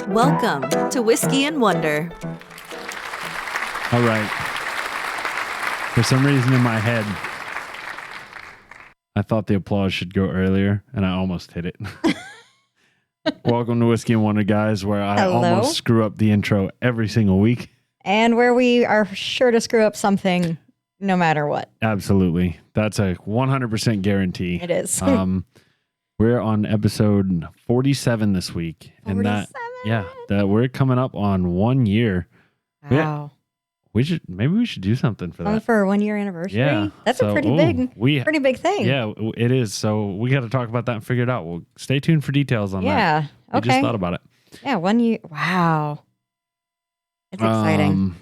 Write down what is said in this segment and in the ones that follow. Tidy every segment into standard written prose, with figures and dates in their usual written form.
Welcome to Whiskey and Wonder. All right. For some reason in my head, I thought the applause should go earlier, and I almost hit it. Welcome to Whiskey and Wonder, guys, where I almost screw up the intro every single week. And where we are sure to screw up something no matter what. Absolutely. That's a 100% guarantee. It is. We're on episode 47 this week. 47? And we're coming up on 1 year. Wow. Maybe we should do something for that. For a 1 year anniversary? Yeah. That's a pretty big thing. Yeah, it is. So we got to talk about that and figure it out. Well, stay tuned for details on that. Yeah. I Okay. just thought about it. Yeah, 1 year. Wow. It's exciting.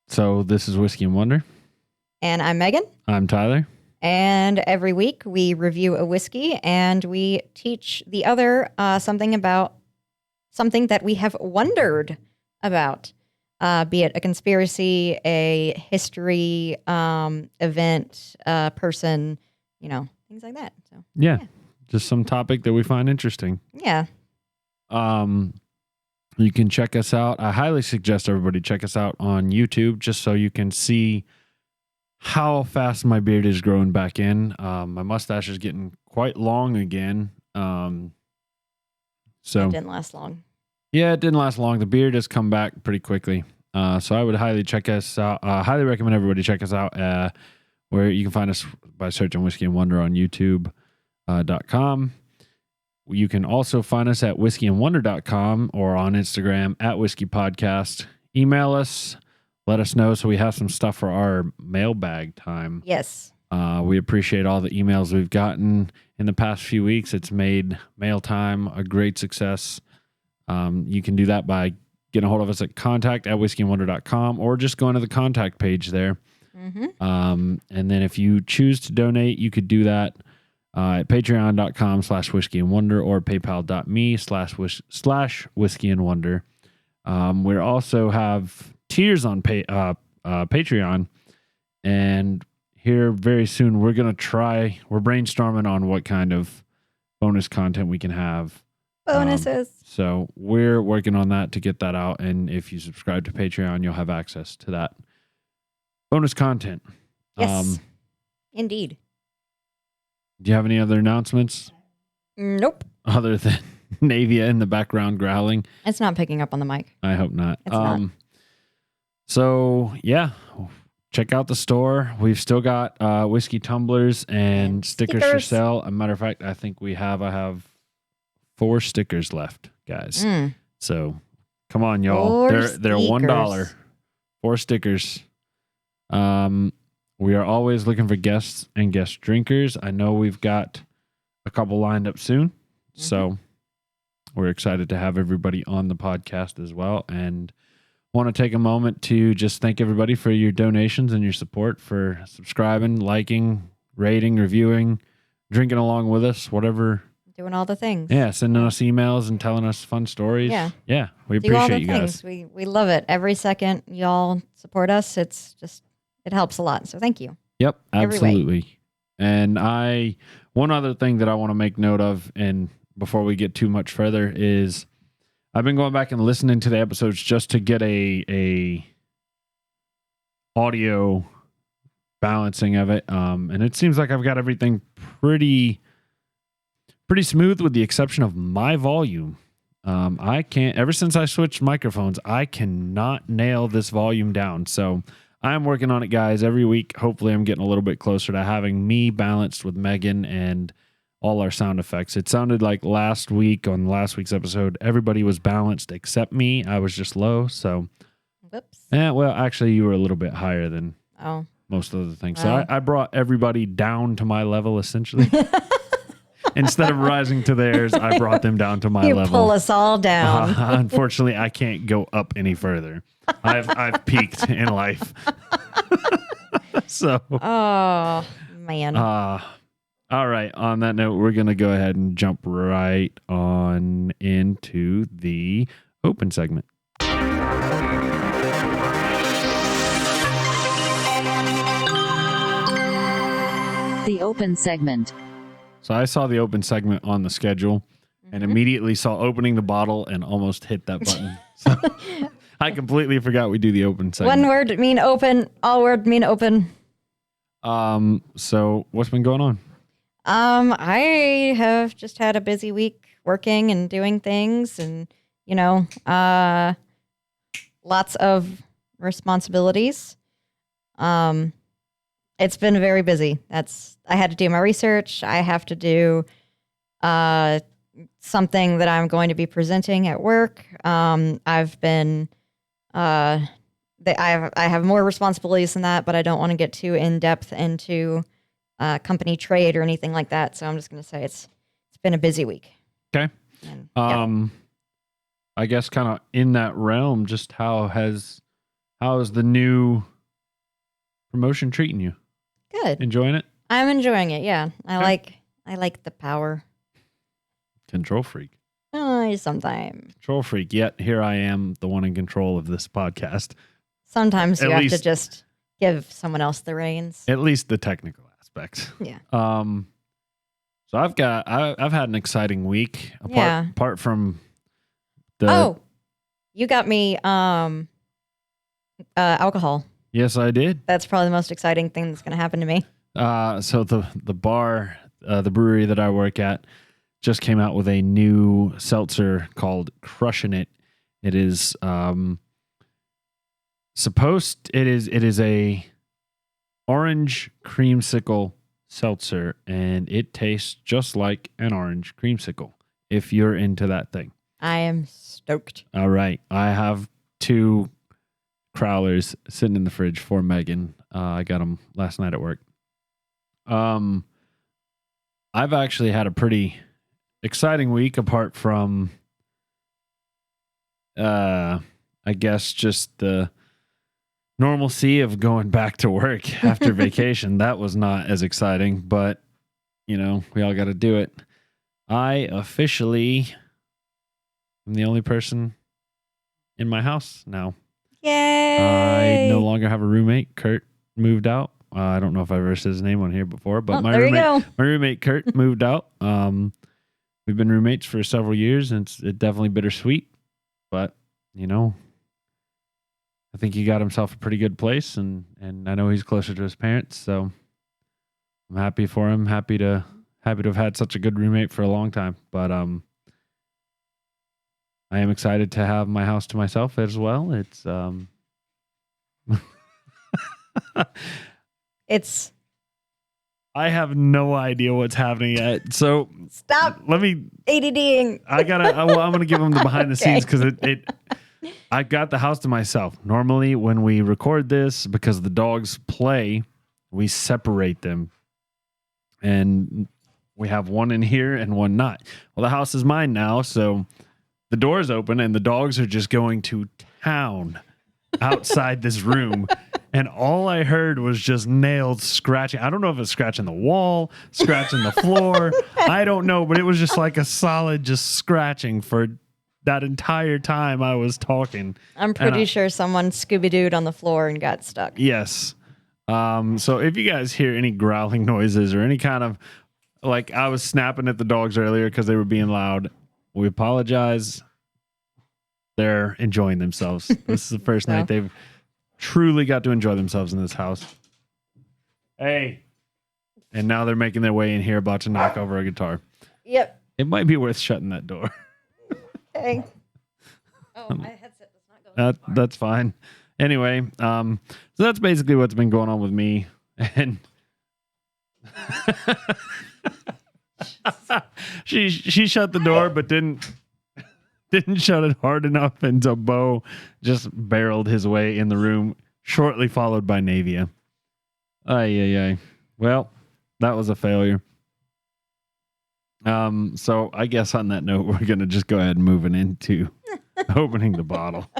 So this is Whiskey and Wonder. And I'm Megan. I'm Tyler. And every week we review a whiskey and we teach the other something about something that we have wondered about, be it a conspiracy, a history, event, person, things like that. So yeah, just some topic that we find interesting. Yeah. You can check us out. I highly suggest everybody check us out on YouTube just so you can see how fast my beard is growing back in. My mustache is getting quite long again. So it didn't last long. Yeah, it didn't last long. The beard has come back pretty quickly. So I would highly check us out. Highly recommend everybody check us out where you can find us by searching Whiskey and Wonder on YouTube.com. You can also find us at whiskeyandwonder.com or on Instagram at Whiskey Podcast. Email us. Let us know so we have some stuff for our mailbag time. Yes. We appreciate all the emails we've gotten in the past few weeks. It's made mail time a great success. You can do that by getting a hold of us at contact@whiskeyandwonder.com or just going to the contact page there. Mm-hmm. And then if you choose to donate, you could do that at patreon.com/whiskeyandwonder or paypal.me/whiskeyandwonder. We also have tiers on Patreon, and here very soon we're brainstorming on what kind of bonus content we can have. Bonuses. So we're working on that to get that out, and if you subscribe to Patreon, you'll have access to that bonus content. Yes, indeed. Do you have any other announcements? Nope. Other than Navia in the background growling? It's not picking up on the mic. I hope not. It's not. So, yeah, check out the store. We've still got whiskey tumblers and stickers for sale. As a matter of fact, I think I have 4 stickers left, guys. So, come on, y'all. They're $1. 4 stickers. We are always looking for guests and guest drinkers. I know we've got a couple lined up soon. Mm-hmm. So we're excited to have everybody on the podcast as well. And want to take a moment to just thank everybody for your donations and your support, for subscribing, liking, rating, reviewing, drinking along with us, whatever. Doing all the things. Yeah, sending us emails and telling us fun stories. Yeah. Yeah, we appreciate you guys. We love it. Every second y'all support us, it helps a lot. So thank you. Yep, absolutely. And one other thing that I want to make note of, and before we get too much further, is I've been going back and listening to the episodes just to get a audio balancing of it. And it seems like I've got everything pretty smooth with the exception of my volume. Ever since I switched microphones, I cannot nail this volume down. So I'm working on it, guys, every week. Hopefully I'm getting a little bit closer to having me balanced with Megan and all our sound effects. It sounded like last week on last week's episode, everybody was balanced except me. I was just low. So, whoops. Yeah, well, actually you were a little bit higher than most of the things. So I brought everybody down to my level essentially. Instead of rising to theirs, I brought them down to my level. You pull us all down. Unfortunately, I can't go up any further. I've peaked in life. So. Oh, man. All right. On that note, we're going to go ahead and jump right on into the open segment. The open segment. So I saw the open segment on the schedule and immediately saw opening the bottle and almost hit that button. So I completely forgot we do the open segment. One word mean open. All word mean open. So what's been going on? I have just had a busy week working and doing things and, lots of responsibilities. It's been very busy. I had to do my research. I have to do something that I'm going to be presenting at work. I've been I have more responsibilities than that, but I don't want to get too in depth into company trade or anything like that. So I'm just going to say it's been a busy week. Okay. And, yeah. I guess kind of in that realm, just how is the new promotion treating you? Good. Enjoying it? I'm enjoying it. Yeah. I Okay. like the power. Control freak. Sometimes. Control freak. Yet here I am, the one in control of this podcast. Sometimes At you have to least- just give someone else the reins. At least the technical aspects. Yeah. So I've had an exciting week. Apart from the you got me alcohol. Yes, I did. That's probably the most exciting thing that's going to happen to me. So the bar, the brewery that I work at, just came out with a new seltzer called Crushin' It. It is it is a orange creamsicle seltzer, and it tastes just like an orange creamsicle. If you're into that thing, I am stoked. all right. I have 2 crowlers sitting in the fridge for Megan. I got them last night at work. I've actually had a pretty exciting week apart from, I guess, just the normalcy of going back to work after vacation. That was not as exciting, but, we all got to do it. I officially am the only person in my house now. Yay! I no longer have a roommate. Kurt moved out. I don't know if I've ever said his name on here before, but my roommate Kurt moved out. We've been roommates for several years, and it's definitely bittersweet. But I think he got himself a pretty good place, and I know he's closer to his parents, so I'm happy for him. Happy to have had such a good roommate for a long time. But I am excited to have my house to myself as well. It's I have no idea what's happening yet. So stop. Let me ADDing. I'm gonna give them the behind the Okay. scenes because I got the house to myself. Normally when we record this, because the dogs play, we separate them. And we have one in here and one not. Well, the house is mine now, so the door's open and the dogs are just going to town outside this room. And all I heard was just nails scratching. I don't know if it's scratching the wall, scratching the floor. I don't know, but it was just like a solid just scratching for that entire time I was talking. I'm pretty sure someone Scooby-Dooed on the floor and got stuck. Yes. So if you guys hear any growling noises or any kind of, like I was snapping at the dogs earlier because they were being loud, we apologize. They're enjoying themselves. This is the first night they've truly got to enjoy themselves in this house. Hey. And now they're making their way in here about to knock over a guitar. Yep. It might be worth shutting that door. Okay. Oh, my headset does not go that far. That's fine. Anyway, so that's basically what's been going on with me. And she shut the door, but didn't shut it hard enough, and so Bo just barreled his way in the room, shortly followed by Navia. Ay. Well, that was a failure. So I guess on that note, we're gonna just go ahead and moving into opening the bottle.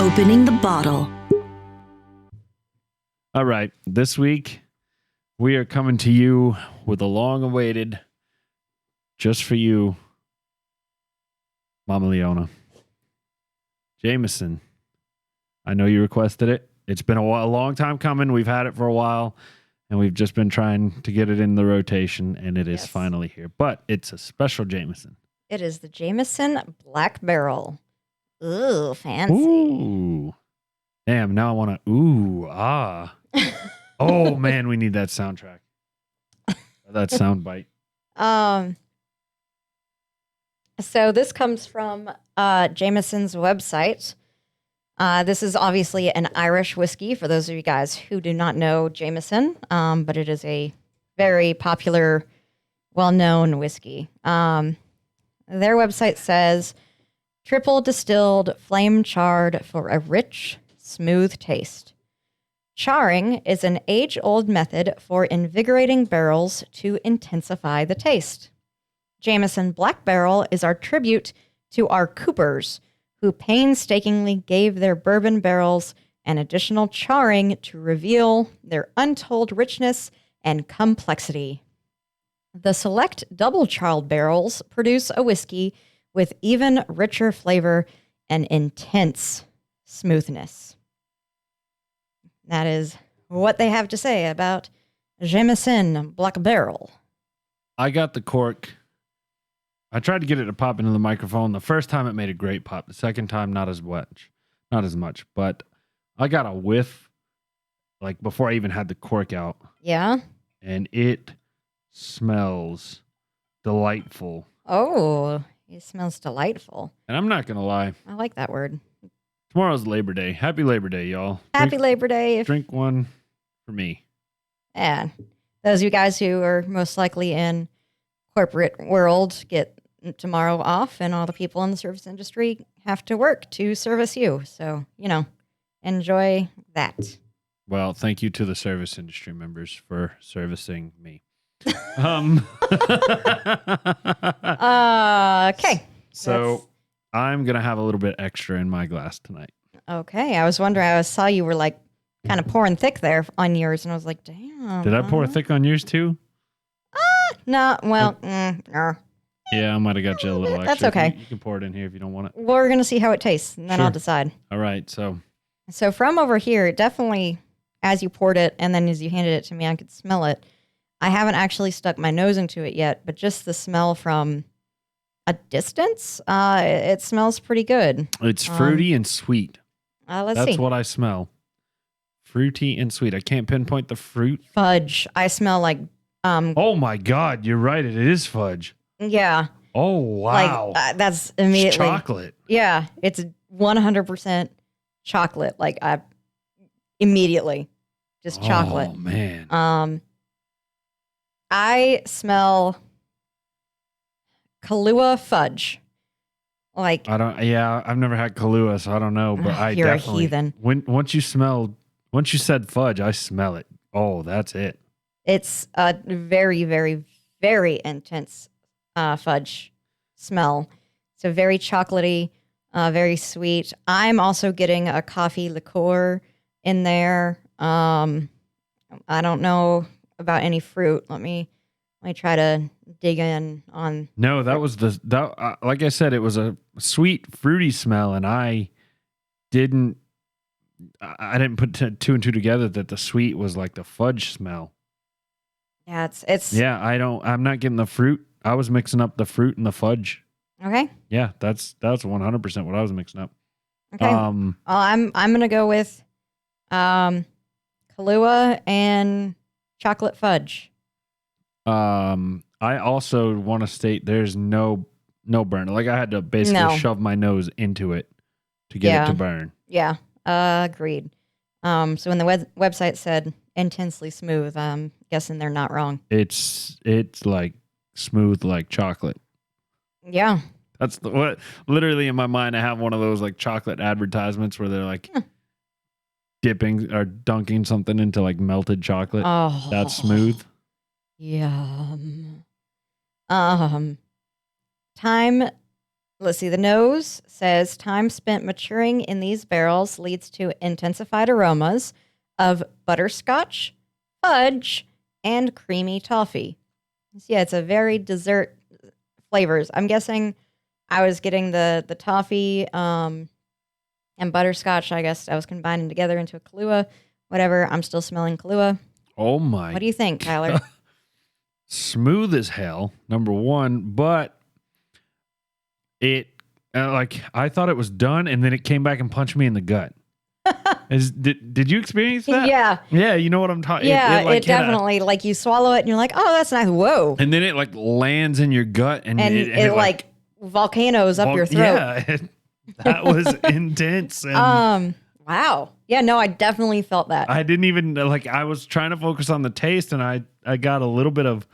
Opening the bottle. All right, this week we are coming to you with a long-awaited, just for you, Mama Leona. Jameson, I know you requested it. It's been a long time coming. We've had it for a while, and we've just been trying to get it in the rotation, and it is finally here. But it's a special Jameson. It is the Jameson Black Barrel. Ooh, fancy. Ooh. Damn, now I want to, ooh, ah. Oh, man, we need that soundtrack. That sound bite. So this comes from Jameson's website. This is obviously an Irish whiskey for those of you guys who do not know Jameson, but it is a very popular, well-known whiskey. Their website says, triple distilled, flame charred for a rich, smooth taste. Charring is an age-old method for invigorating barrels to intensify the taste. Jameson Black Barrel is our tribute to our coopers, who painstakingly gave their bourbon barrels an additional charring to reveal their untold richness and complexity. The select double charred barrels produce a whiskey with even richer flavor and intense smoothness. That is what they have to say about Jameson Black Barrel. I got the cork. I tried to get it to pop into the microphone. The first time it made a great pop. The second time, not as much. But I got a whiff, like before I even had the cork out. Yeah? And it smells delightful. Oh, it smells delightful. And I'm not going to lie. I like that word. Tomorrow's Labor Day. Happy Labor Day, y'all. Happy Labor Day. Drink one for me. Yeah. Those of you guys who are most likely in corporate world get tomorrow off, and all the people in the service industry have to work to service you. So, enjoy that. Well, thank you to the service industry members for servicing me. Okay. So I'm going to have a little bit extra in my glass tonight. Okay. I was wondering, I saw you were like kind of pouring thick there on yours, and I was like, damn. Did I pour thick on yours too? No. Well, no. Yeah, I might have got you a little That's extra. okay. You can pour it in here if you don't want it. We're going to see how it tastes, and then Sure. I'll decide. All right. So from over here, it definitely, as you poured it and then as you handed it to me, I could smell it. I haven't actually stuck my nose into it yet, but just the smell from a distance, it smells pretty good. it's fruity and sweet. Let's see. That's what I smell. Fruity and sweet. I can't pinpoint the fruit. Fudge. I smell like, Oh my God. You're right. It is fudge. yeah. Oh, wow. Like, that's immediately. It's chocolate. Yeah. It's 100% chocolate. Like, immediately. Just chocolate. Oh, man. I smell Kahlua fudge. Like, I've never had Kahlua, so I don't know, but I you're definitely. a heathen. Once you said fudge, I smell it. Oh, that's it. It's a very, very, very intense fudge smell. So very chocolatey, very sweet. I'm also getting a coffee liqueur in there. I don't know about any fruit. Let me try to dig in on. No, that was like I said, it was a sweet, fruity smell, and I didn't put two and two together that the sweet was like the fudge smell. Yeah, it's Yeah, I'm not getting the fruit. I was mixing up the fruit and the fudge. okay. Yeah, that's 100% what I was mixing up. Okay. Well, I'm gonna go with Kahlua and chocolate fudge. I also want to state there's no burn. Like I had to basically shove my nose into it to get it to burn. Yeah. Agreed. So when the website said intensely smooth, I'm guessing they're not wrong. It's like smooth like chocolate. Yeah. That's what literally in my mind I have one of those like chocolate advertisements where they're like dipping or dunking something into like melted chocolate. Oh, That's smooth. Yum. Time. Let's see. The nose says time spent maturing in these barrels leads to intensified aromas of butterscotch, fudge, and creamy toffee. So yeah, it's a very dessert flavors. I'm guessing I was getting the toffee, and butterscotch. I guess I was combining together into a Kahlua. Whatever. I'm still smelling Kahlua. Oh my. What do you think, Tyler? Smooth as hell, number one, but it I thought it was done, and then it came back and punched me in the gut. Did you experience that? Yeah. Yeah, you know what I'm talking. Yeah, it definitely like you swallow it and you're like, oh, that's nice. Whoa. and then it like lands in your gut, and it like volcanoes up your throat. Yeah, that was intense. And wow. Yeah, no, I definitely felt that. I didn't even I was trying to focus on the taste, and I got a little bit of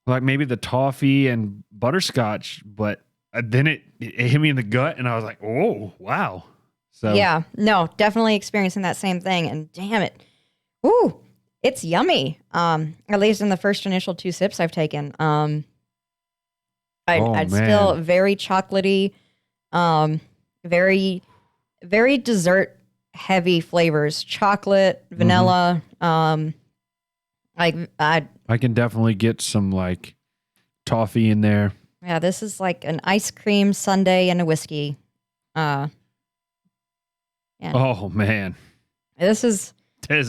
like maybe the toffee and butterscotch, but then it hit me in the gut, and I was like, oh wow. So yeah, no, definitely experiencing that same thing, and damn it, ooh, it's yummy. At least in the first initial 2 sips I've taken. I'd still very chocolatey, very, very dessert heavy flavors, chocolate, vanilla. I can definitely get some like toffee in there. Yeah, this is like an ice cream sundae and a whiskey. Yeah. Oh man, this is. I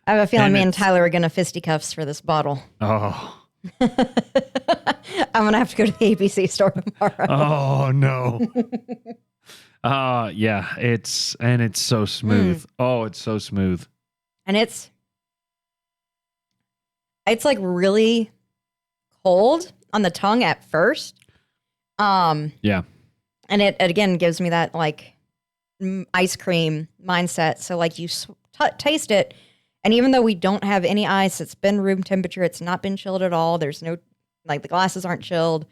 have a feeling me and Tyler are gonna fisticuffs for this bottle. Oh. I'm gonna have to go to the ABC store tomorrow. Oh no. Yeah, it's so smooth. Oh, it's so smooth. And it's like really cold on the tongue at first. Yeah. And it again gives me that like ice cream mindset. So like you taste it, and even though we don't have any ice, it's been room temperature. It's not been chilled at all. There's no like the glasses aren't chilled.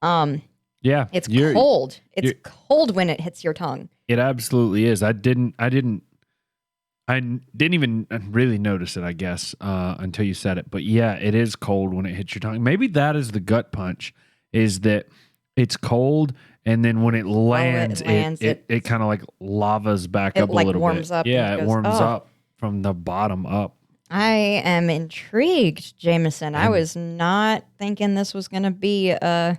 Yeah, it's cold. It's cold when it hits your tongue. It absolutely is. I didn't even really notice it, I guess, until you said it. But yeah, it is cold when it hits your tongue. Maybe that is the gut punch, is that it's cold, and then when it lands, it kind of like lavas back up a little bit. It warms up. Yeah, it warms up from the bottom up. I am intrigued, Jameson. I was not thinking this was going to be I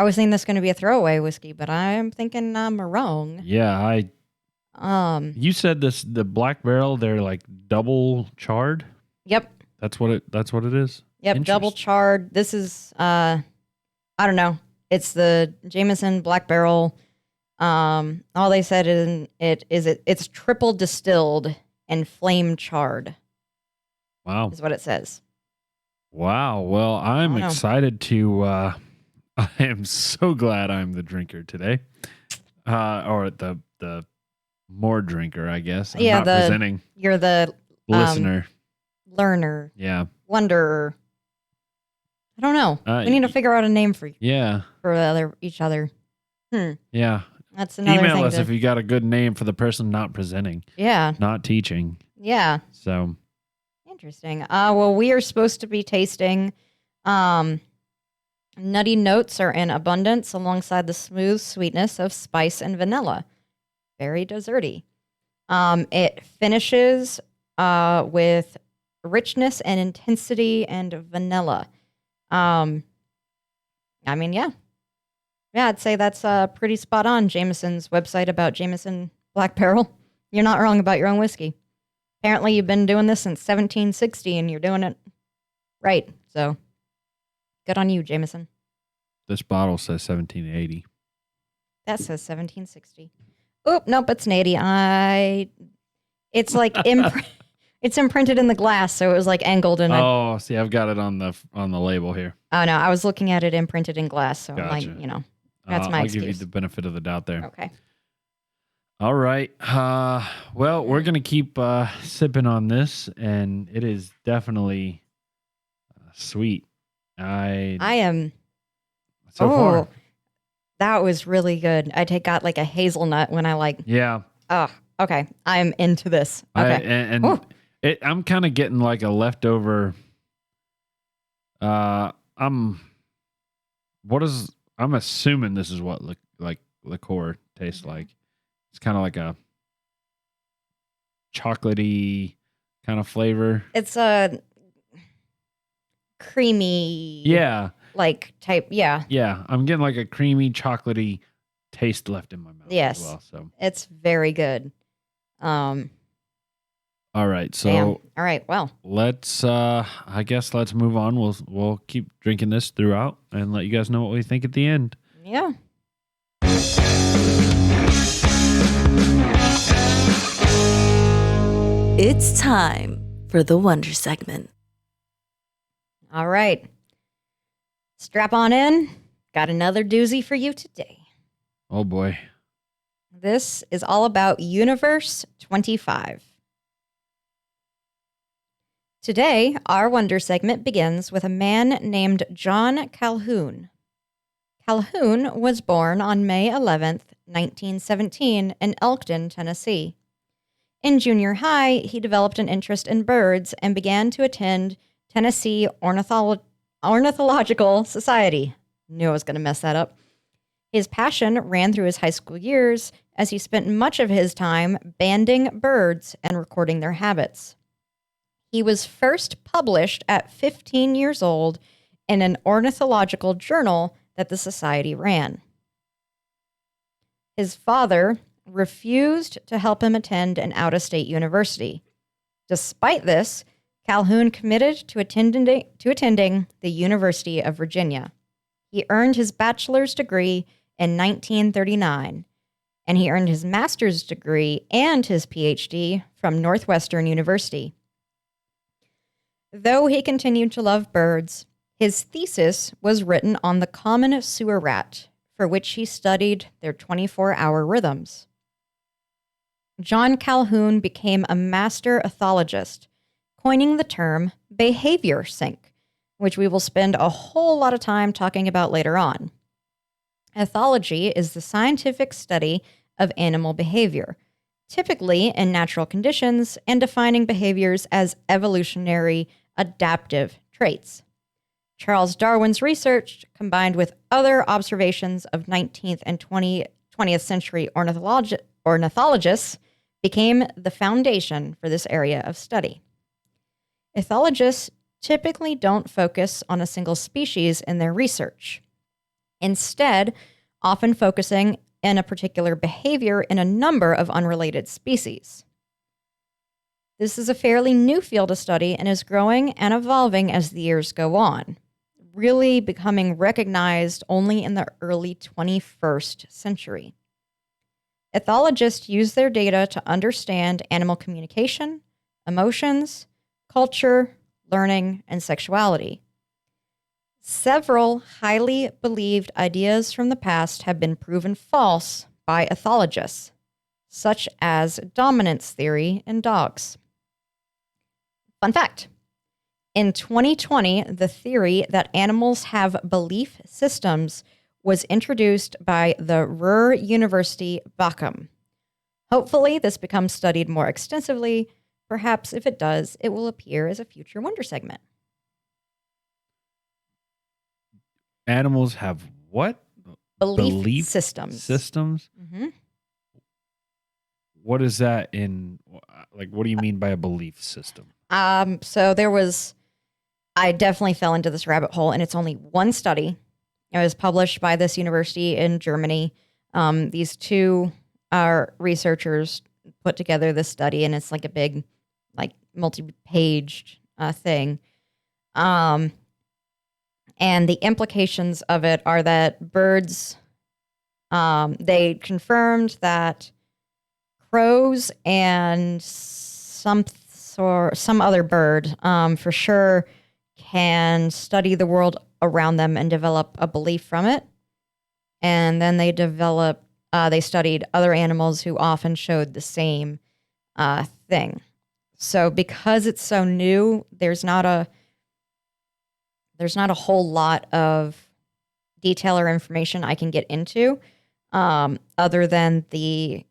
was thinking this was going to be a throwaway whiskey, but I'm thinking I'm wrong. Yeah, you said the Black Barrel, they're like double charred? Yep. That's what it is? Yep, double charred. This is I don't know. It's the Jameson Black Barrel. All they said it's triple distilled and flame charred. Wow. Is what it says. Wow. Well, I'm excited to I am so glad I'm the drinker today. Or the more drinker, I guess. I'm not presenting. You're the listener. Learner. Yeah. Wonderer. I don't know. We need to figure out a name for each other. Yeah. That's another Email thing us if you got a good name for the person not presenting. Yeah. Not teaching. Yeah. So interesting. Well, we are supposed to be tasting nutty notes are in abundance alongside the smooth sweetness of spice and vanilla. Very desserty. It finishes with richness and intensity and vanilla. I mean, yeah, I'd say that's pretty spot on. Jameson's website about Jameson Black Barrel. You're not wrong about your own whiskey. Apparently, you've been doing this since 1760, and you're doing it right. So, good on you, Jameson. This bottle says 1780. That says 1760. Oh, nope, it's an 80. It's like it's imprinted in the glass, so it was like angled in. Oh, see, I've got it on the label here. Oh no, I was looking at it imprinted in glass, so gotcha. I'm like, that's my excuse. I'll give you the benefit of the doubt there. Okay. All right. Well, we're gonna keep sipping on this, and it is definitely sweet. I am. So far. That was really good. I got like a hazelnut when I Yeah. Oh, okay. I'm into this. Okay. I'm kind of getting like a leftover. I'm assuming this is what like liqueur tastes like. It's kind of like a chocolatey kind of flavor. It's a creamy. Yeah. Like type. Yeah. Yeah. I'm getting like a creamy chocolatey taste left in my mouth Yes. as well. So, It's very good. all right. So, Damn. All right. Well, let's I guess let's move on. We'll keep drinking this throughout and let you guys know what we think at the end. yeah. It's time for the Wonder segment. All right. Strap on in. Got another doozy for you today. Oh boy. This is all about Universe 25. Today, our Wonder segment begins with a man named John Calhoun. Calhoun was born on May 11th, 1917 in Elkton, Tennessee. In junior high, he developed an interest in birds and began to attend Tennessee Ornithological Society. Knew I was going to mess that up. His passion ran through his high school years as he spent much of his time banding birds and recording their habits. He was first published at 15 years old in an ornithological journal that the society ran. His father refused to help him attend an out-of-state university. Despite this, Calhoun committed to attending the University of Virginia. He earned his bachelor's degree in 1939, and he earned his master's degree and his PhD from Northwestern University. Though he continued to love birds, his thesis was written on the common sewer rat, for which he studied their 24-hour rhythms. John Calhoun became a master ethologist, coining the term behavior sync, which we will spend a whole lot of time talking about later on. Ethology is the scientific study of animal behavior, typically in natural conditions, and defining behaviors as evolutionary adaptive traits. Charles Darwin's research, combined with other observations of 19th and 20th century ornithologists, became the foundation for this area of study. Ethologists typically don't focus on a single species in their research, instead, often focusing in a particular behavior in a number of unrelated species. This is a fairly new field of study and is growing and evolving as the years go on, really becoming recognized only in the early 21st century. Ethologists use their data to understand animal communication, emotions, culture, learning, and sexuality. Several highly believed ideas from the past have been proven false by ethologists, such as dominance theory in dogs. Fun fact: in 2020, the theory that animals have belief systems was introduced by the Ruhr University Bochum. Hopefully, this becomes studied more extensively. Perhaps if it does, it will appear as a future Wonder segment. Animals have what? Belief systems. Systems? Mm-hmm. What is that in, like, what do you mean by a belief system? So I definitely fell into this rabbit hole, and it's only one study. It was published by this university in Germany. These two researchers put together this study, and it's like a big, like, multi-paged thing. And the implications of it are that birds, they confirmed that crows and some other bird, for sure, can study the world around them and develop a belief from it. And then they studied other animals who often showed the same thing. So because it's so new, there's not a whole lot of detail or information I can get into, other than the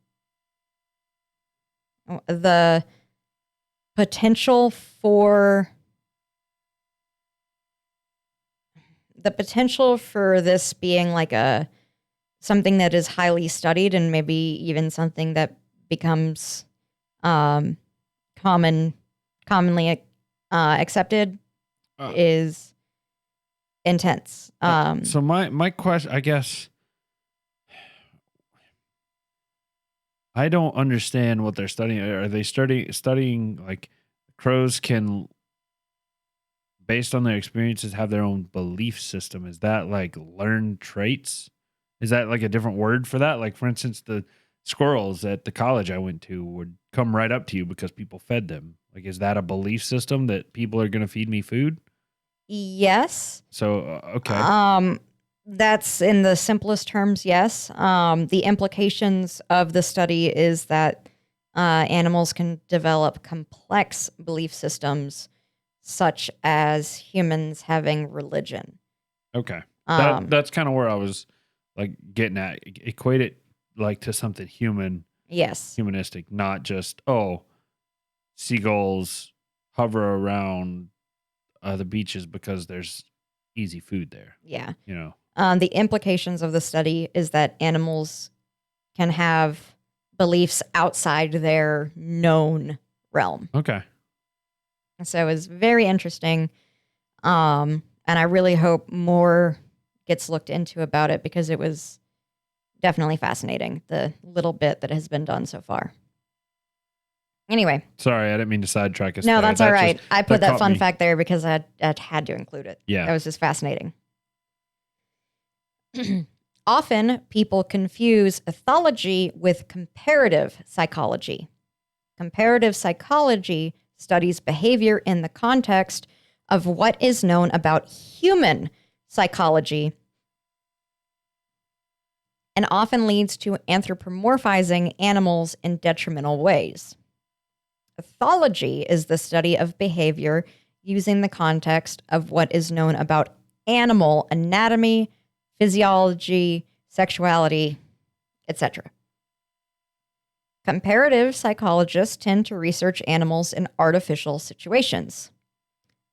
potential for this being like something that is highly studied and maybe even something that becomes commonly accepted is intense. So my question, I guess, I don't understand what they're studying. Are they studying like crows can, based on their experiences, have their own belief system? Is that like learned traits? Is that like a different word for that? Like, for instance, the squirrels at the college I went to would come right up to you because people fed them. Like, is that a belief system that people are going to feed me food? Yes. So, okay. That's in the simplest terms, yes. The implications of the study is that animals can develop complex belief systems, such as humans having religion. Okay. Um, That's kind of where I was like getting at. Equate it like to something yes. humanistic, not just, oh, seagulls hover around the beaches because there's easy food there. Yeah. You know. The implications of the study is that animals can have beliefs outside their known realm. Okay. So it's very interesting. And I really hope more gets looked into about it because it was definitely fascinating, the little bit that has been done so far. Anyway. Sorry, I didn't mean to sidetrack us. No, there. that's all right. I put that caught fun me. fact there because I had to include it. Yeah. That was just fascinating. Often, people confuse ethology with comparative psychology. Comparative psychology studies behavior in the context of what is known about human psychology and often leads to anthropomorphizing animals in detrimental ways. Ethology is the study of behavior using the context of what is known about animal anatomy, physiology, sexuality, etc. Comparative psychologists tend to research animals in artificial situations.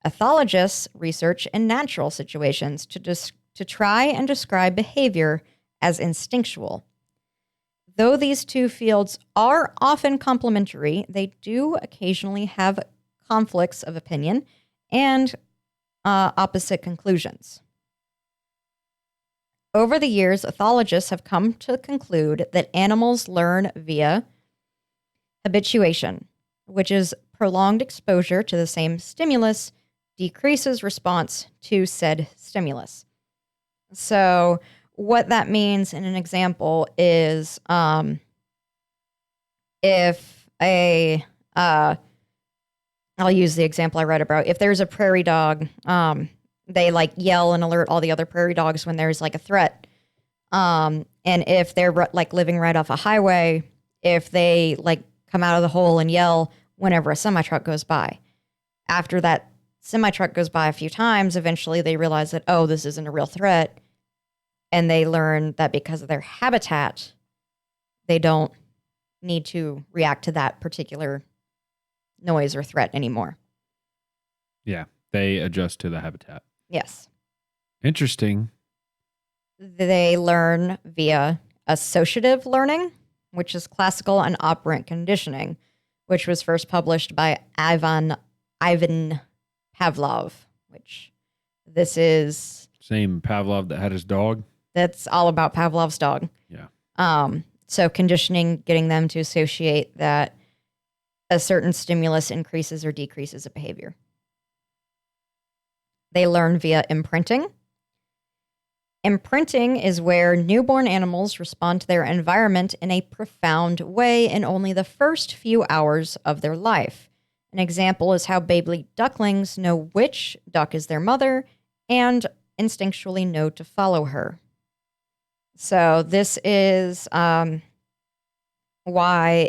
Ethologists research in natural situations to try and describe behavior as instinctual. Though these two fields are often complementary, they do occasionally have conflicts of opinion and opposite conclusions. Over the years, ethologists have come to conclude that animals learn via habituation, which is prolonged exposure to the same stimulus decreases response to said stimulus. So what that means in an example is if I'll use the example I read about. If there's a prairie dog, they like yell and alert all the other prairie dogs when there's like a threat. And if they're like living right off a highway, if they like come out of the hole and yell whenever a semi-truck goes by, after that semi-truck goes by a few times, eventually they realize that, oh, this isn't a real threat. And they learn that because of their habitat, they don't need to react to that particular noise or threat anymore. Yeah, they adjust to the habitat. Yes. Interesting. They learn via associative learning, which is classical and operant conditioning, which was first published by Ivan Pavlov, which this is... Same Pavlov that had his dog? That's all about Pavlov's dog. Yeah. So conditioning, getting them to associate that a certain stimulus increases or decreases a behavior. They learn via imprinting. Imprinting is where newborn animals respond to their environment in a profound way in only the first few hours of their life. An example is how baby ducklings know which duck is their mother and instinctually know to follow her. So this is why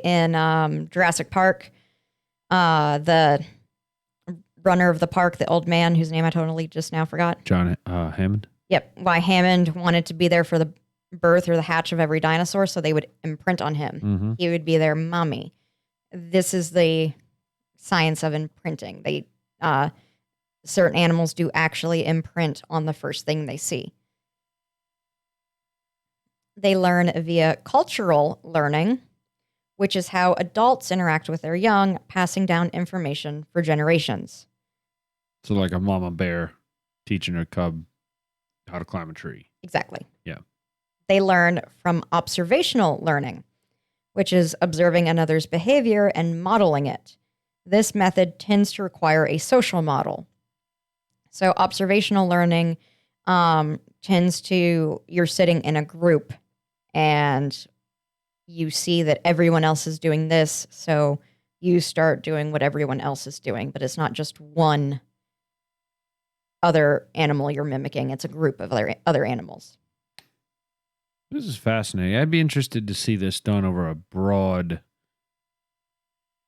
in Jurassic Park, the runner of the park, the old man whose name I totally just now forgot. John Hammond? Yep. Why Hammond wanted to be there for the birth or the hatch of every dinosaur so they would imprint on him. Mm-hmm. He would be their mommy. This is the science of imprinting. They certain animals do actually imprint on the first thing they see. They learn via cultural learning, which is how adults interact with their young, passing down information for generations. So like a mama bear teaching her cub how to climb a tree. Exactly. Yeah. They learn from observational learning, which is observing another's behavior and modeling it. This method tends to require a social model. So observational learning tends to, you're sitting in a group and you see that everyone else is doing this, so you start doing what everyone else is doing, but it's not just one other animal you're mimicking. It's a group of other animals. This is fascinating. I'd be interested to see this done over a broad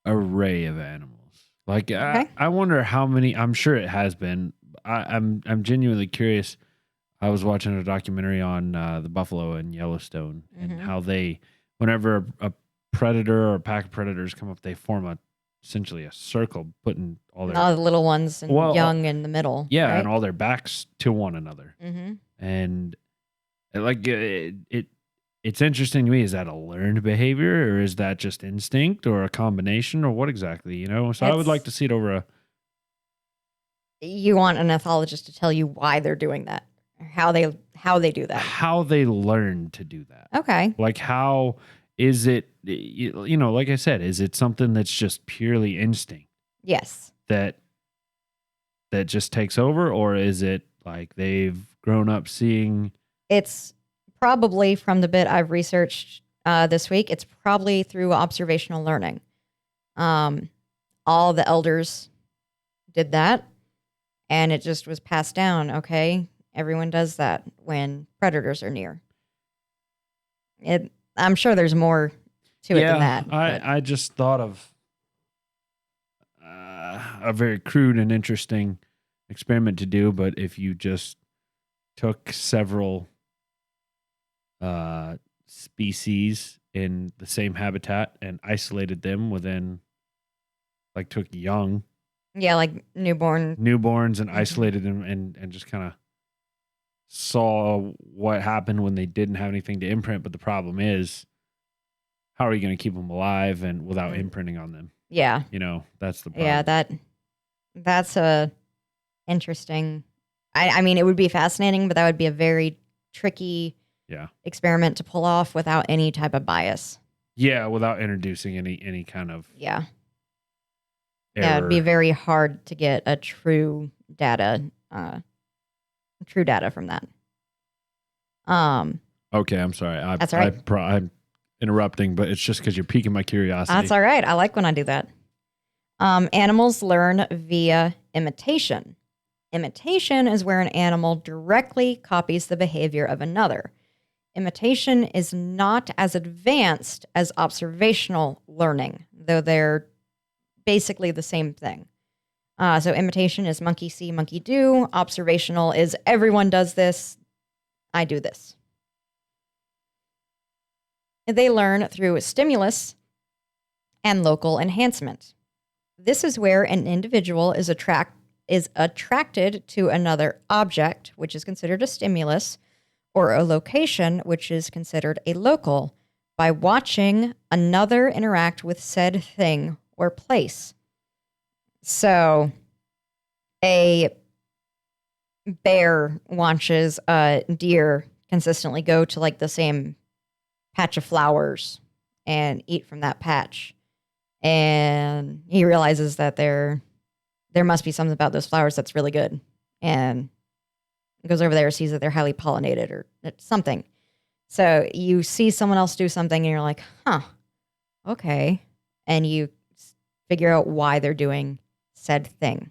array of animals. Like, Okay. I wonder how many. I'm sure it has been. I'm genuinely curious. I was watching a documentary on the buffalo in Yellowstone and how they, whenever a predator or a pack of predators come up, they form essentially a circle, putting all their All the little ones and young in the middle. yeah, right? and all their backs to one another. Mm-hmm. And like it's interesting to me. Is that a learned behavior, or is that just instinct, or a combination, or what exactly? You know, so I would like to see it over a. You want an ethologist to tell you why they're doing that, or how they do that. How they learn to do that. Okay. Like, how is it? You know, like I said, is it something that's just purely instinct Yes. that just takes over, or is it like they've grown up seeing? It's probably, from the bit I've researched this week, it's probably through observational learning. All the elders did that, and it just was passed down. Okay, everyone does that when predators are near. I'm sure there's more to it than that. I just thought of a very crude and interesting experiment to do, but if you just took several species in the same habitat and isolated them within, like, took young like newborns and isolated them and just kind of saw what happened when they didn't have anything to imprint. But the problem is, how are you going to keep them alive and without imprinting on them? Yeah. You know, that's the problem. Yeah, that's a interesting. I mean, it would be fascinating, but that would be a very tricky experiment to pull off without any type of bias. Yeah, without introducing any kind of Yeah, error. it'd be very hard to get a true data from that. Okay, I'm sorry. That's all right. I'm interrupting, but it's just because you're piquing my curiosity. That's all right. I like when I do that. Animals learn via imitation. Imitation is where an animal directly copies the behavior of another. Imitation is not as advanced as observational learning, though they're basically the same thing. So imitation is monkey see, monkey do. Observational is everyone does this, I do this. They learn through stimulus and local enhancement. This is where an individual is attracted to another object, which is considered a stimulus, or a location, which is considered a local, by watching another interact with said thing or place. So a bear watches a deer consistently go to like the same patch of flowers and eat from that patch. And he realizes that there must be something about those flowers that's really good. And goes over there, sees that they're highly pollinated or something. So you see someone else do something and you're like, huh, okay. And you figure out why they're doing said thing.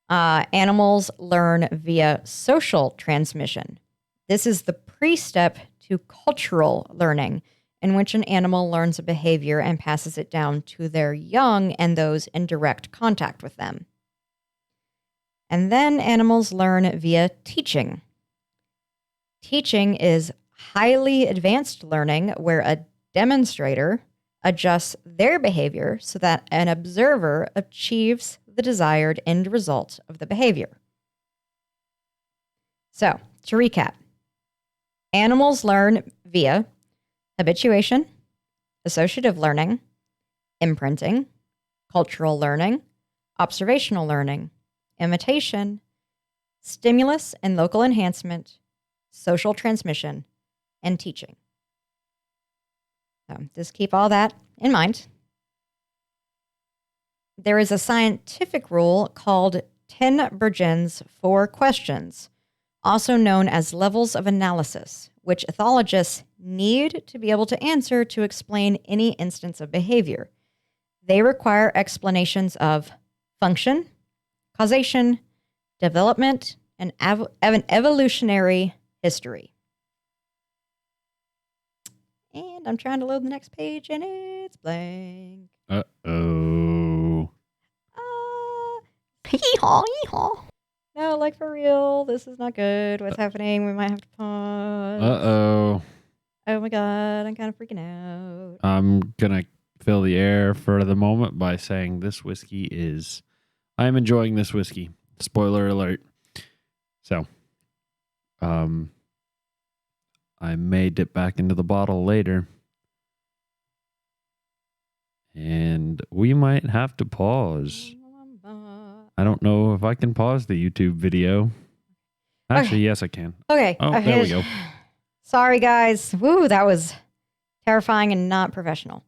Animals learn via social transmission. This is the pre-step to cultural learning, in which an animal learns a behavior and passes it down to their young and those in direct contact with them. And then animals learn via teaching. Teaching is highly advanced learning where a demonstrator adjusts their behavior so that an observer achieves the desired end result of the behavior. So, to recap, animals learn via habituation, associative learning, imprinting, cultural learning, observational learning, imitation, stimulus and local enhancement, social transmission, and teaching. So just keep all that in mind. There is a scientific rule called 10 Bergens 4 questions, also known as levels of analysis, which ethologists need to be able to answer to explain any instance of behavior. They require explanations of function, causation, development, and an evolutionary history. And I'm trying to load the next page, and it's blank. Uh-oh. Hee-haw, hee-haw. No, like for real, this is not good. What's happening? We might have to pause. Uh-oh. Oh my god, I'm kind of freaking out. I'm going to fill the air for the moment by saying I am enjoying this whiskey. Spoiler alert. So, I may dip back into the bottle later. And we might have to pause. I don't know if I can pause the YouTube video. Actually, yes, I can. Okay. Oh, there we go. Sorry, guys. Woo, that was terrifying and not professional.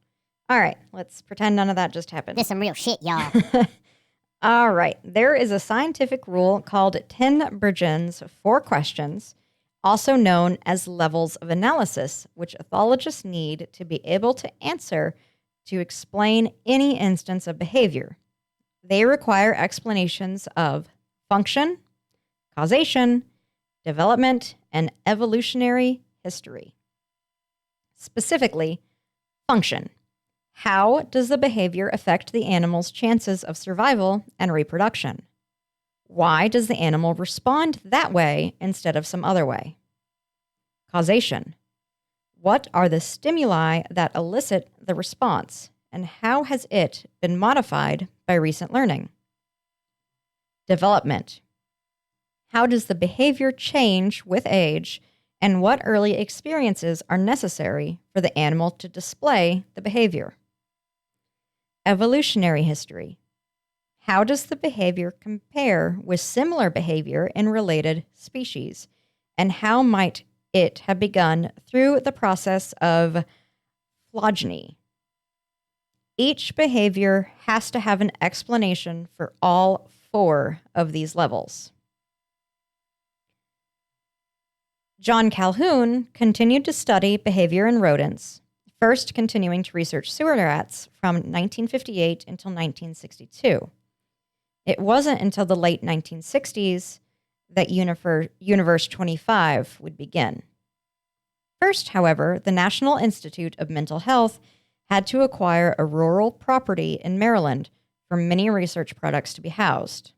All right, let's pretend none of that just happened. This some real shit, y'all. All right. There is a scientific rule called 10 Bergens 4 questions, also known as levels of analysis, which ethologists need to be able to answer to explain any instance of behavior. They require explanations of function, causation, development, and evolutionary history. Specifically, function. How does the behavior affect the animal's chances of survival and reproduction? Why does the animal respond that way instead of some other way? Causation. What are the stimuli that elicit the response, and how has it been modified by recent learning? Development. How does the behavior change with age, and what early experiences are necessary for the animal to display the behavior? Evolutionary history. How does the behavior compare with similar behavior in related species, and how might it have begun through the process of phylogeny? Each behavior has to have an explanation for all 4 of these levels. John Calhoun continued to study behavior in rodents, first continuing to research sewer rats from 1958 until 1962. It wasn't until the late 1960s that Universe 25 would begin. First, however, the National Institute of Mental Health had to acquire a rural property in Maryland for many research products to be housed.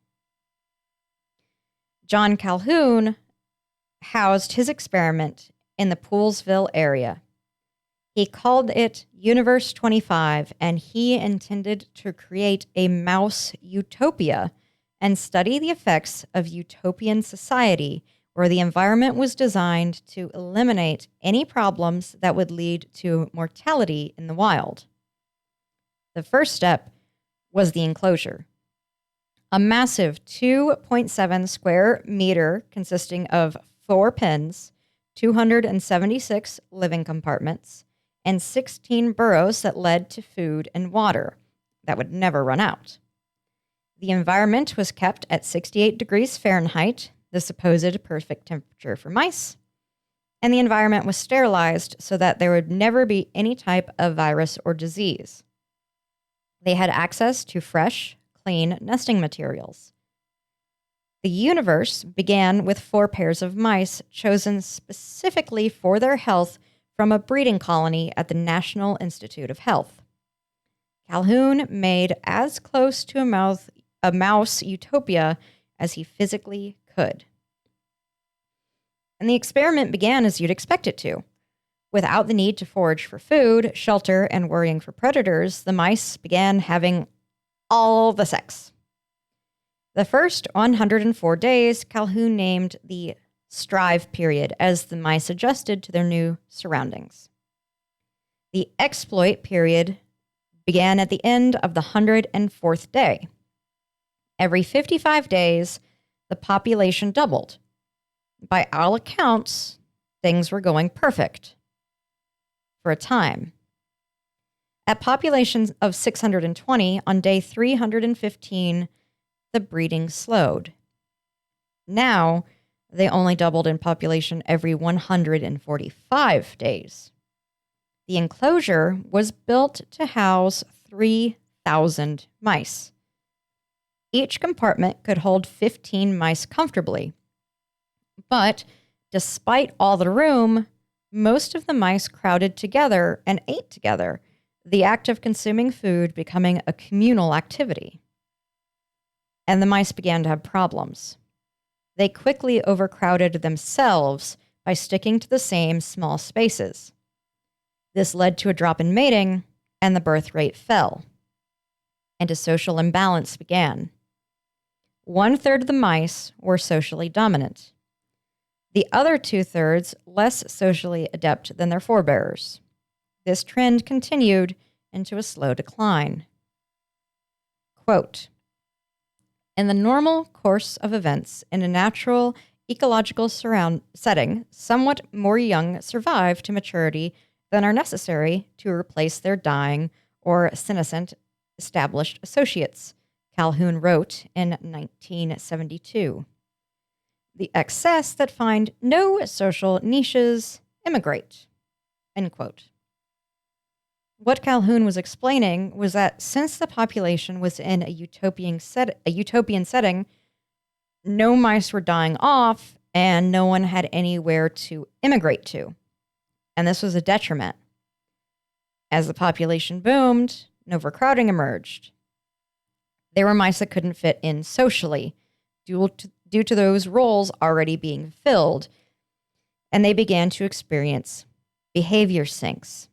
John Calhoun housed his experiment in the Poolesville area. He called it Universe 25, and he intended to create a mouse utopia and study the effects of utopian society where the environment was designed to eliminate any problems that would lead to mortality in the wild. The first step was the enclosure. A massive 2.7 square meter consisting of 4 pens, 276 living compartments, and 16 burrows that led to food and water that would never run out. The environment was kept at 68 degrees Fahrenheit, the supposed perfect temperature for mice, and the environment was sterilized so that there would never be any type of virus or disease. They had access to fresh, clean nesting materials. The universe began with 4 pairs of mice chosen specifically for their health from a breeding colony at the National Institute of Health. Calhoun made as close to a mouse utopia as he physically could. And the experiment began as you'd expect it to. Without the need to forage for food, shelter, and worrying for predators, the mice began having all the sex. The first 104 days, Calhoun named the strive period as the mice adjusted to their new surroundings. The exploit period began at the end of the 104th day. Every 55 days, the population doubled. By all accounts, things were going perfect for a time. At populations of 620, on day 315, the breeding slowed. Now, they only doubled in population every 145 days. The enclosure was built to house 3,000 mice. Each compartment could hold 15 mice comfortably. But despite all the room, most of the mice crowded together and ate together, the act of consuming food becoming a communal activity. And the mice began to have problems. They quickly overcrowded themselves by sticking to the same small spaces. This led to a drop in mating, and the birth rate fell. And a social imbalance began. 1/3 of the mice were socially dominant. The other 2/3 less socially adept than their forebears. This trend continued into a slow decline. Quote, in the normal course of events in a natural ecological setting, somewhat more young survive to maturity than are necessary to replace their dying or senescent established associates, Calhoun wrote in 1972. The excess that find no social niches immigrate, end quote. What Calhoun was explaining was that since the population was in a utopian setting, no mice were dying off and no one had anywhere to immigrate to. And this was a detriment. As the population boomed, an overcrowding emerged. There were mice that couldn't fit in socially due to those roles already being filled, and they began to experience behavior sinks.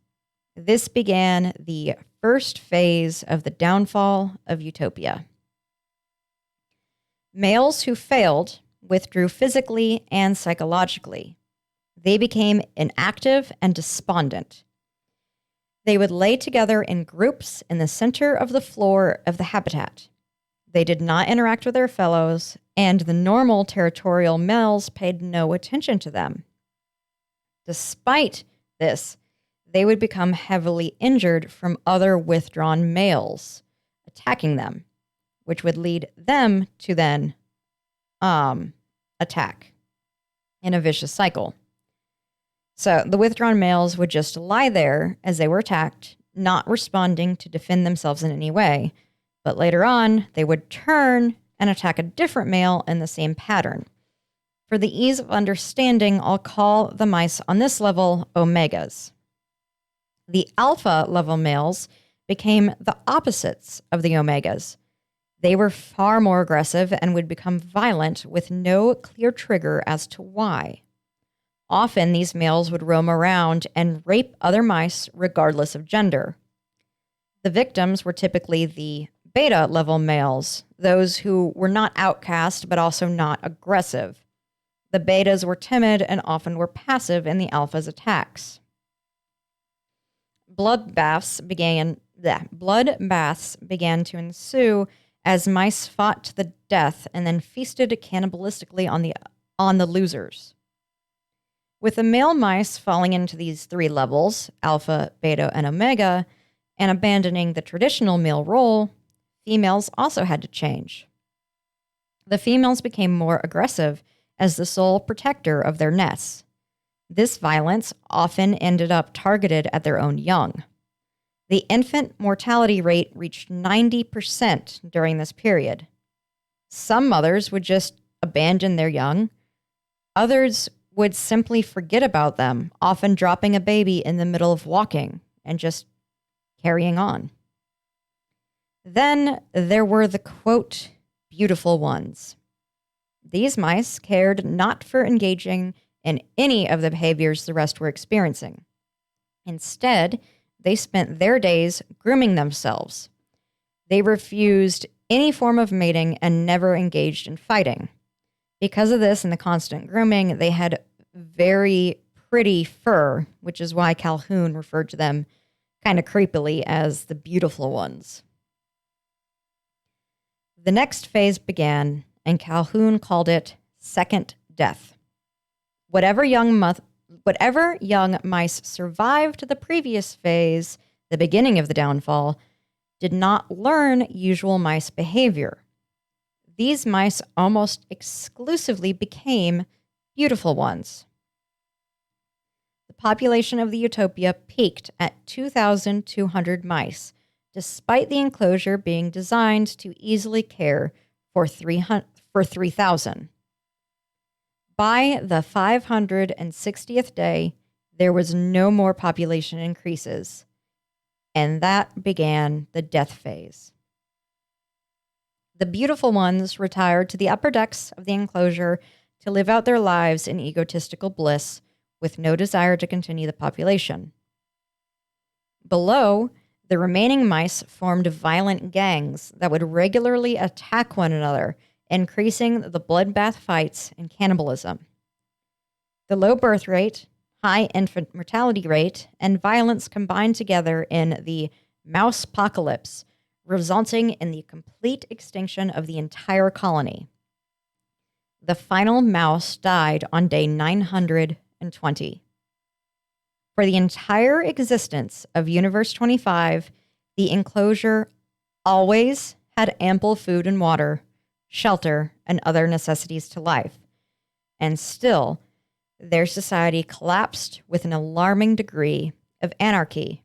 This began the first phase of the downfall of utopia. Males who failed withdrew physically and psychologically. They became inactive and despondent. They would lay together in groups in the center of the floor of the habitat. They did not interact with their fellows, and the normal territorial males paid no attention to them. Despite this, they would become heavily injured from other withdrawn males attacking them, which would lead them to then attack in a vicious cycle. So the withdrawn males would just lie there as they were attacked, not responding to defend themselves in any way. But later on, they would turn and attack a different male in the same pattern. For the ease of understanding, I'll call the mice on this level omegas. The alpha level males became the opposites of the omegas. They were far more aggressive and would become violent with no clear trigger as to why. Often these males would roam around and rape other mice regardless of gender. The victims were typically the beta level males, those who were not outcast but also not aggressive. The betas were timid and often were passive in the alpha's attacks. Bloodbaths began to ensue as mice fought to the death and then feasted cannibalistically on the losers. With the male mice falling into these three levels, alpha, beta, and omega, and abandoning the traditional male role, females also had to change. The females became more aggressive as the sole protector of their nests. This violence often ended up targeted at their own young. The infant mortality rate reached 90% during this period. Some mothers would just abandon their young. Others would simply forget about them, often dropping a baby in the middle of walking and just carrying on. Then there were the, quote, beautiful ones. These mice cared not for engaging in any of the behaviors the rest were experiencing. Instead, they spent their days grooming themselves. They refused any form of mating and never engaged in fighting. Because of this and the constant grooming, they had very pretty fur, which is why Calhoun referred to them kind of creepily as the beautiful ones. The next phase began, and Calhoun called it second death. Whatever young mice survived the previous phase, the beginning of the downfall, did not learn usual mice behavior. These mice almost exclusively became beautiful ones. The population of the Utopia peaked at 2,200 mice, despite the enclosure being designed to easily care for 3,000. By the 560th day, there was no more population increases, and that began the death phase. The beautiful ones retired to the upper decks of the enclosure to live out their lives in egotistical bliss with no desire to continue the population. Below, the remaining mice formed violent gangs that would regularly attack one another, increasing the bloodbath fights and cannibalism. The low birth rate, high infant mortality rate, and violence combined together in the mouse-pocalypse, resulting in the complete extinction of the entire colony. The final mouse died on day 920. For the entire existence of Universe 25, the enclosure always had ample food and water, shelter, and other necessities to life. And still, their society collapsed with an alarming degree of anarchy.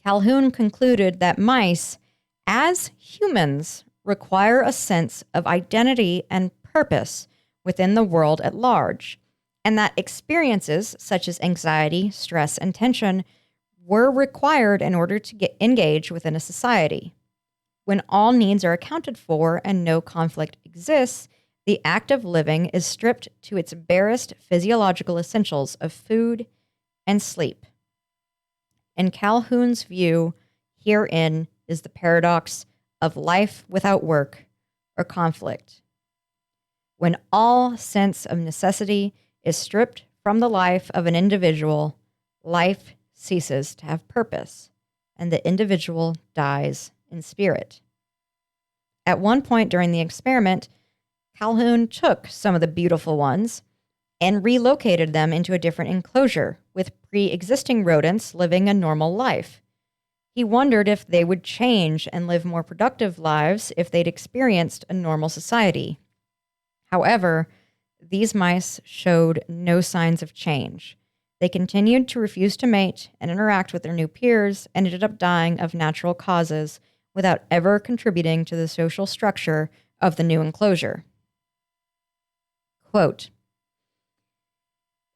Calhoun concluded that mice, as humans, require a sense of identity and purpose within the world at large, and that experiences such as anxiety, stress, and tension were required in order to engage within a society. When all needs are accounted for and no conflict exists, the act of living is stripped to its barest physiological essentials of food and sleep. In Calhoun's view, herein is the paradox of life without work or conflict. When all sense of necessity is stripped from the life of an individual, life ceases to have purpose, and the individual dies in spirit. At one point during the experiment, Calhoun took some of the beautiful ones and relocated them into a different enclosure with pre-existing rodents living a normal life. He wondered if they would change and live more productive lives if they'd experienced a normal society. However, these mice showed no signs of change. They continued to refuse to mate and interact with their new peers and ended up dying of natural causes without ever contributing to the social structure of the new enclosure. Quote,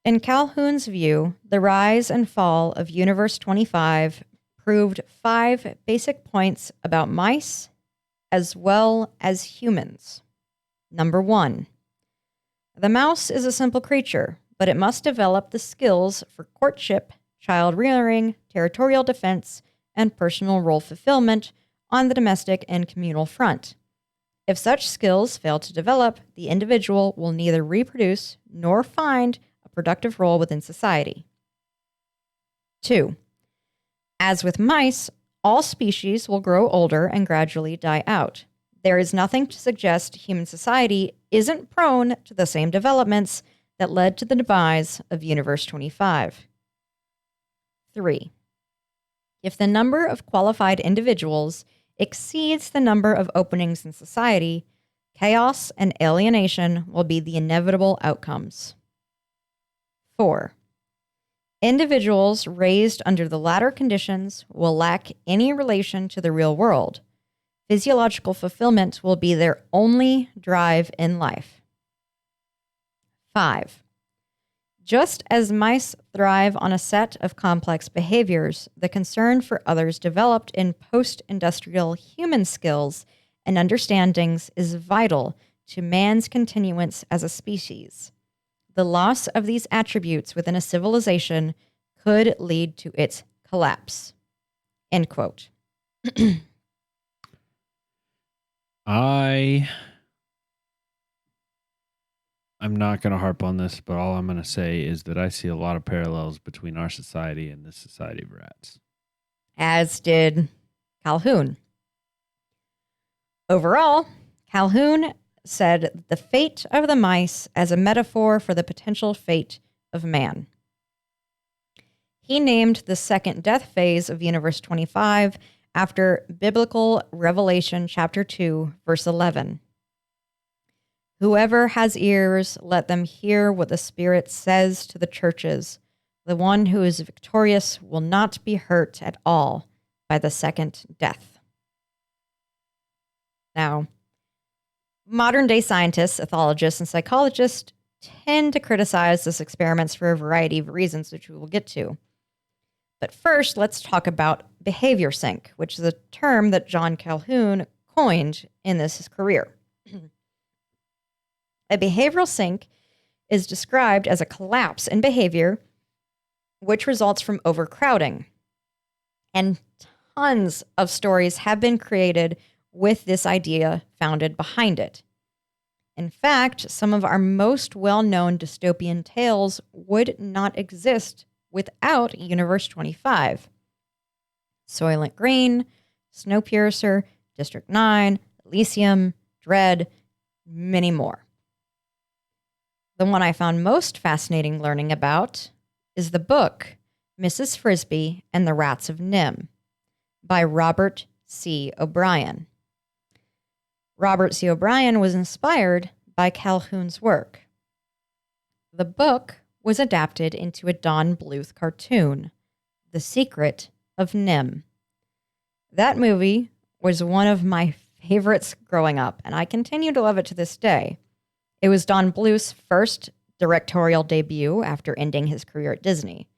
in Calhoun's view, the rise and fall of Universe 25 proved 5 basic points about mice as well as humans. Number 1, the mouse is a simple creature, but it must develop the skills for courtship, child rearing, territorial defense, and personal role fulfillment on the domestic and communal front. If such skills fail to develop, the individual will neither reproduce nor find a productive role within society. 2, as with mice, all species will grow older and gradually die out. There is nothing to suggest human society isn't prone to the same developments that led to the demise of Universe 25. 3, if the number of qualified individuals exceeds the number of openings in society, chaos and alienation will be the inevitable outcomes. 4, individuals raised under the latter conditions will lack any relation to the real world. Physiological fulfillment will be their only drive in life. 5, just as mice thrive on a set of complex behaviors, the concern for others developed in post-industrial human skills and understandings is vital to man's continuance as a species. The loss of these attributes within a civilization could lead to its collapse. End quote. I'm not going to harp on this, but all I'm going to say is that I see a lot of parallels between our society and this society of rats. As did Calhoun. Overall, Calhoun said the fate of the mice as a metaphor for the potential fate of man. He named the second death phase of Universe 25 after Biblical Revelation chapter 2, verse 11. Whoever has ears, let them hear what the Spirit says to the churches. The one who is victorious will not be hurt at all by the second death. Now, modern-day scientists, ethologists, and psychologists tend to criticize this experiments for a variety of reasons, which we will get to. But first, let's talk about behavior sync, which is a term that John Calhoun coined in his career. A behavioral sync is described as a collapse in behavior which results from overcrowding. And tons of stories have been created with this idea founded behind it. In fact, some of our most well-known dystopian tales would not exist without Universe 25. Soylent Green, Snowpiercer, District 9, Elysium, Dread, many more. The one I found most fascinating learning about is the book Mrs. Frisby and the Rats of Nim by Robert C. O'Brien. Robert C. O'Brien was inspired by Calhoun's work. The book was adapted into a Don Bluth cartoon, The Secret of Nim. That movie was one of my favorites growing up, and I continue to love it to this day. It was Don Bluth's first directorial debut after ending his career at Disney.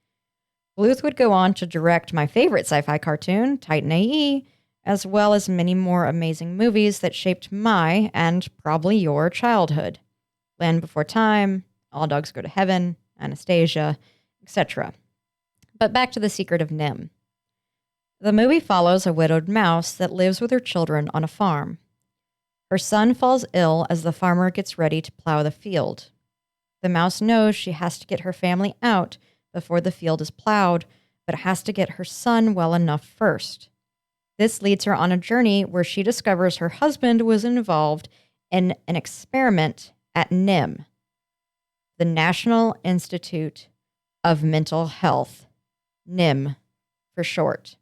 Bluth would go on to direct my favorite sci-fi cartoon, Titan A.E., as well as many more amazing movies that shaped my, and probably your, childhood. Land Before Time, All Dogs Go to Heaven, Anastasia, etc. But back to The Secret of Nim. The movie follows a widowed mouse that lives with her children on a farm. Her son falls ill as the farmer gets ready to plow the field. The mouse knows she has to get her family out before the field is plowed, but has to get her son well enough first. This leads her on a journey where she discovers her husband was involved in an experiment at NIM, the National Institute of Mental Health, NIM for short.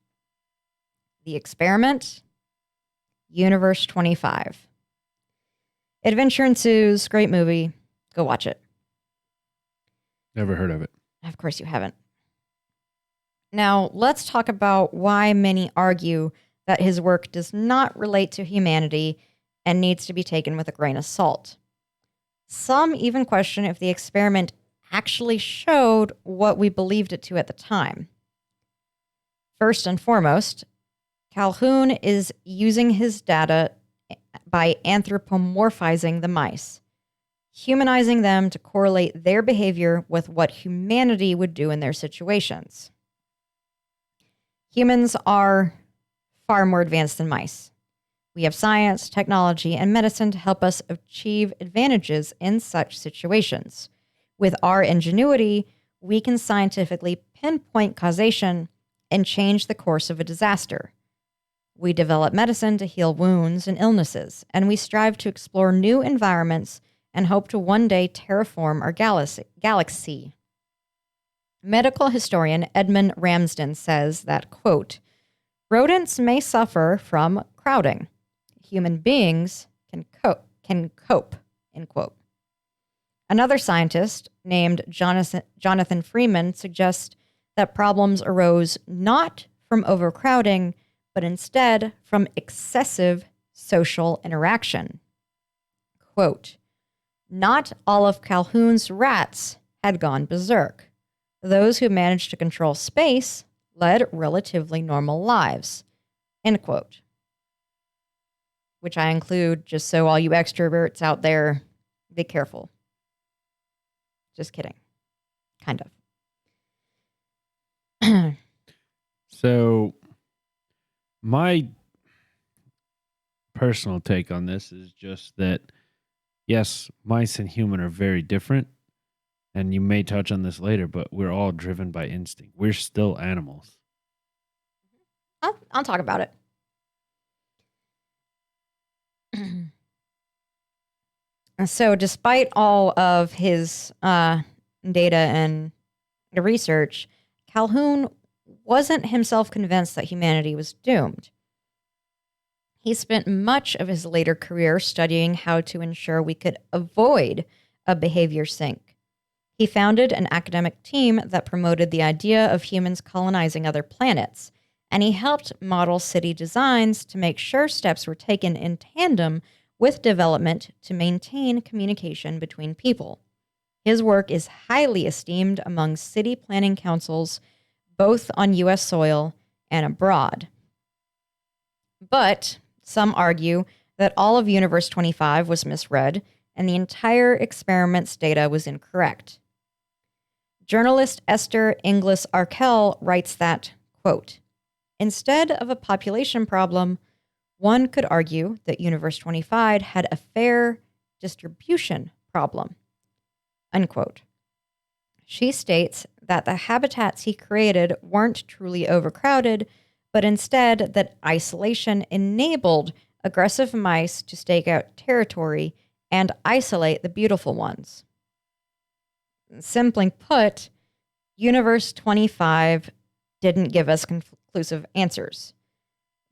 The experiment, Universe 25. Adventure ensues, great movie, go watch it. Never heard of it. Of course you haven't. Now, let's talk about why many argue that his work does not relate to humanity and needs to be taken with a grain of salt. Some even question if the experiment actually showed what we believed it to at the time. First and foremost, Calhoun is using his data by anthropomorphizing the mice, humanizing them to correlate their behavior with what humanity would do in their situations. Humans are far more advanced than mice. We have science, technology, and medicine to help us achieve advantages in such situations. With our ingenuity, we can scientifically pinpoint causation and change the course of a disaster. We develop medicine to heal wounds and illnesses, and we strive to explore new environments and hope to one day terraform our galaxy. Medical historian Edmund Ramsden says that, quote, rodents may suffer from crowding. Human beings can cope, end quote. Another scientist named Jonathan Freeman suggests that problems arose not from overcrowding, but instead from excessive social interaction. Quote, not all of Calhoun's rats had gone berserk. Those who managed to control space led relatively normal lives, end quote. Which I include, just so all you extroverts out there, be careful. Just kidding. Kind of. So, my personal take on this is just that, yes, mice and human are very different. And you may touch on this later, but we're all driven by instinct. We're still animals. I'll talk about it. So despite all of his data and research, Calhoun wasn't himself convinced that humanity was doomed. He spent much of his later career studying how to ensure we could avoid a behavior sink. He founded an academic team that promoted the idea of humans colonizing other planets, and he helped model city designs to make sure steps were taken in tandem with development to maintain communication between people. His work is highly esteemed among city planning councils, both on U.S. soil and abroad. But some argue that all of Universe 25 was misread and the entire experiment's data was incorrect. Journalist Esther Inglis Arkell writes that, quote, instead of a population problem, one could argue that Universe 25 had a fair distribution problem, unquote. She states that the habitats he created weren't truly overcrowded, but instead that isolation enabled aggressive mice to stake out territory and isolate the beautiful ones. Simply put, Universe 25 didn't give us conclusive answers.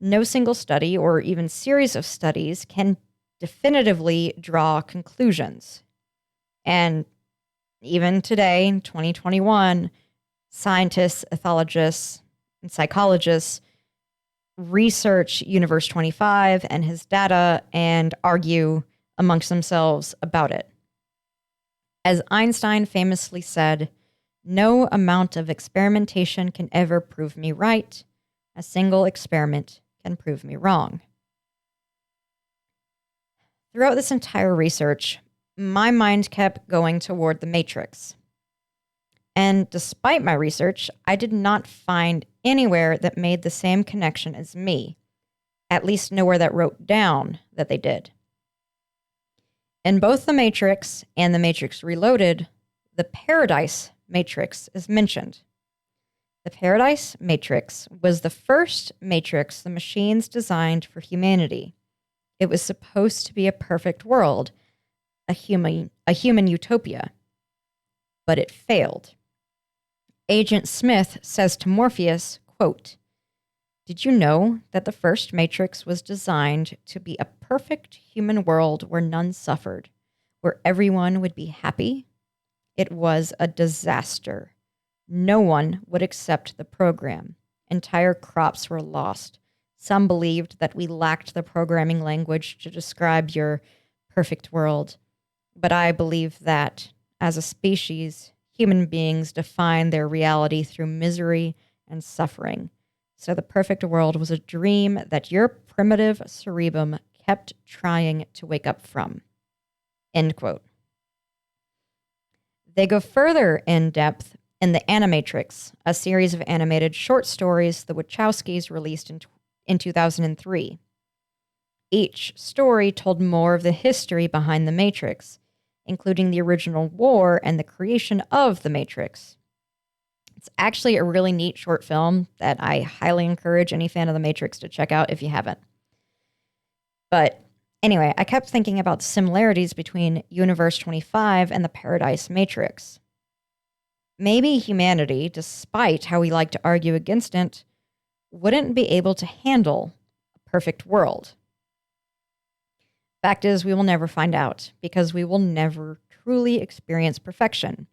No single study or even series of studies can definitively draw conclusions. And even today, in 2021, scientists, ethologists, and psychologists research Universe 25 and his data and argue amongst themselves about it. As Einstein famously said, no amount of experimentation can ever prove me right. A single experiment can prove me wrong. Throughout this entire research, my mind kept going toward the Matrix. And despite my research, I did not find anywhere that made the same connection as me, at least nowhere that wrote down that they did. In both The Matrix and The Matrix Reloaded, the Paradise Matrix is mentioned. The Paradise Matrix was the first matrix the machines designed for humanity. It was supposed to be a perfect world, a human utopia, but it failed. Agent Smith says to Morpheus, quote, did you know that the first Matrix was designed to be a perfect human world where none suffered, where everyone would be happy? It was a disaster. No one would accept the program. Entire crops were lost. Some believed that we lacked the programming language to describe your perfect world. But I believe that, as a species, human beings define their reality through misery and suffering. So the perfect world was a dream that your primitive cerebrum kept trying to wake up from. End quote. They go further in depth in The Animatrix, a series of animated short stories the Wachowskis released in 2003. Each story told more of the history behind The Matrix, including the original war and the creation of The Matrix. It's actually a really neat short film that I highly encourage any fan of The Matrix to check out if you haven't. But anyway, I kept thinking about the similarities between Universe 25 and the Paradise Matrix. Maybe humanity, despite how we like to argue against it, wouldn't be able to handle a perfect world. Fact is, we will never find out because we will never truly experience perfection.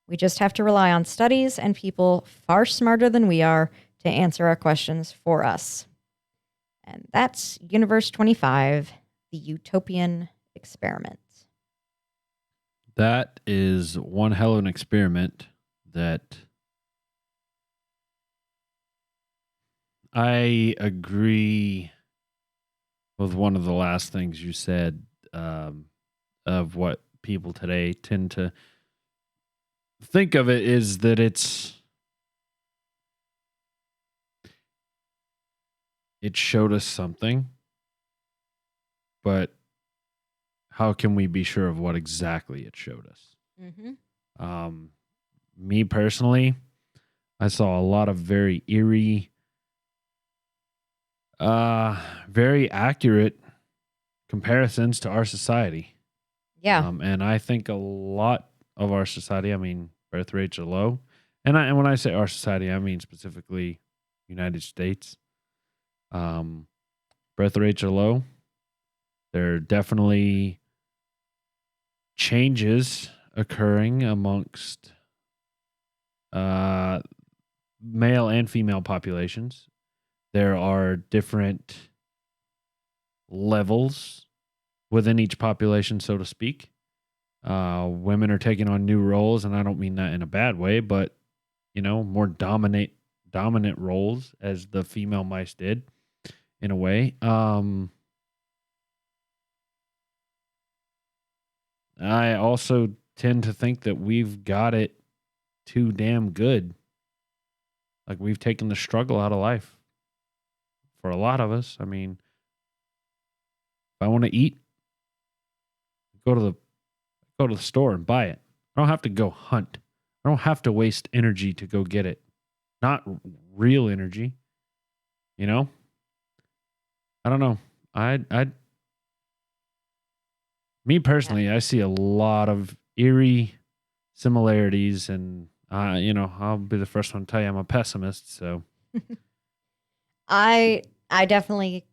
We just have to rely on studies and people far smarter than we are to answer our questions for us. And that's Universe 25, the Utopian Experiment. That is one hell of an experiment that I agree with one of the last things you said, of what people today tend to think of it is that it showed us something, but how can we be sure of what exactly it showed us? Mm-hmm. Me personally, I saw a lot of very eerie, very accurate comparisons to our society. Yeah. And I think a lot of our society, I mean, birth rates are low And when I say our society, I mean specifically United States. Birth rates are low. There are definitely changes occurring amongst male and female populations. There are different levels within each population, so to speak. Women are taking on new roles, and I don't mean that in a bad way, but more dominant roles as the female mice did, in a way. I also tend to think that we've got it too damn good. Like, we've taken the struggle out of life for a lot of us. I mean, if I want to eat, go to the store and buy it. I don't have to go hunt. I don't have to waste energy to go get it. Not real energy. I don't know. Me personally, I see a lot of eerie similarities, and I'll be the first one to tell you I'm a pessimist. So I definitely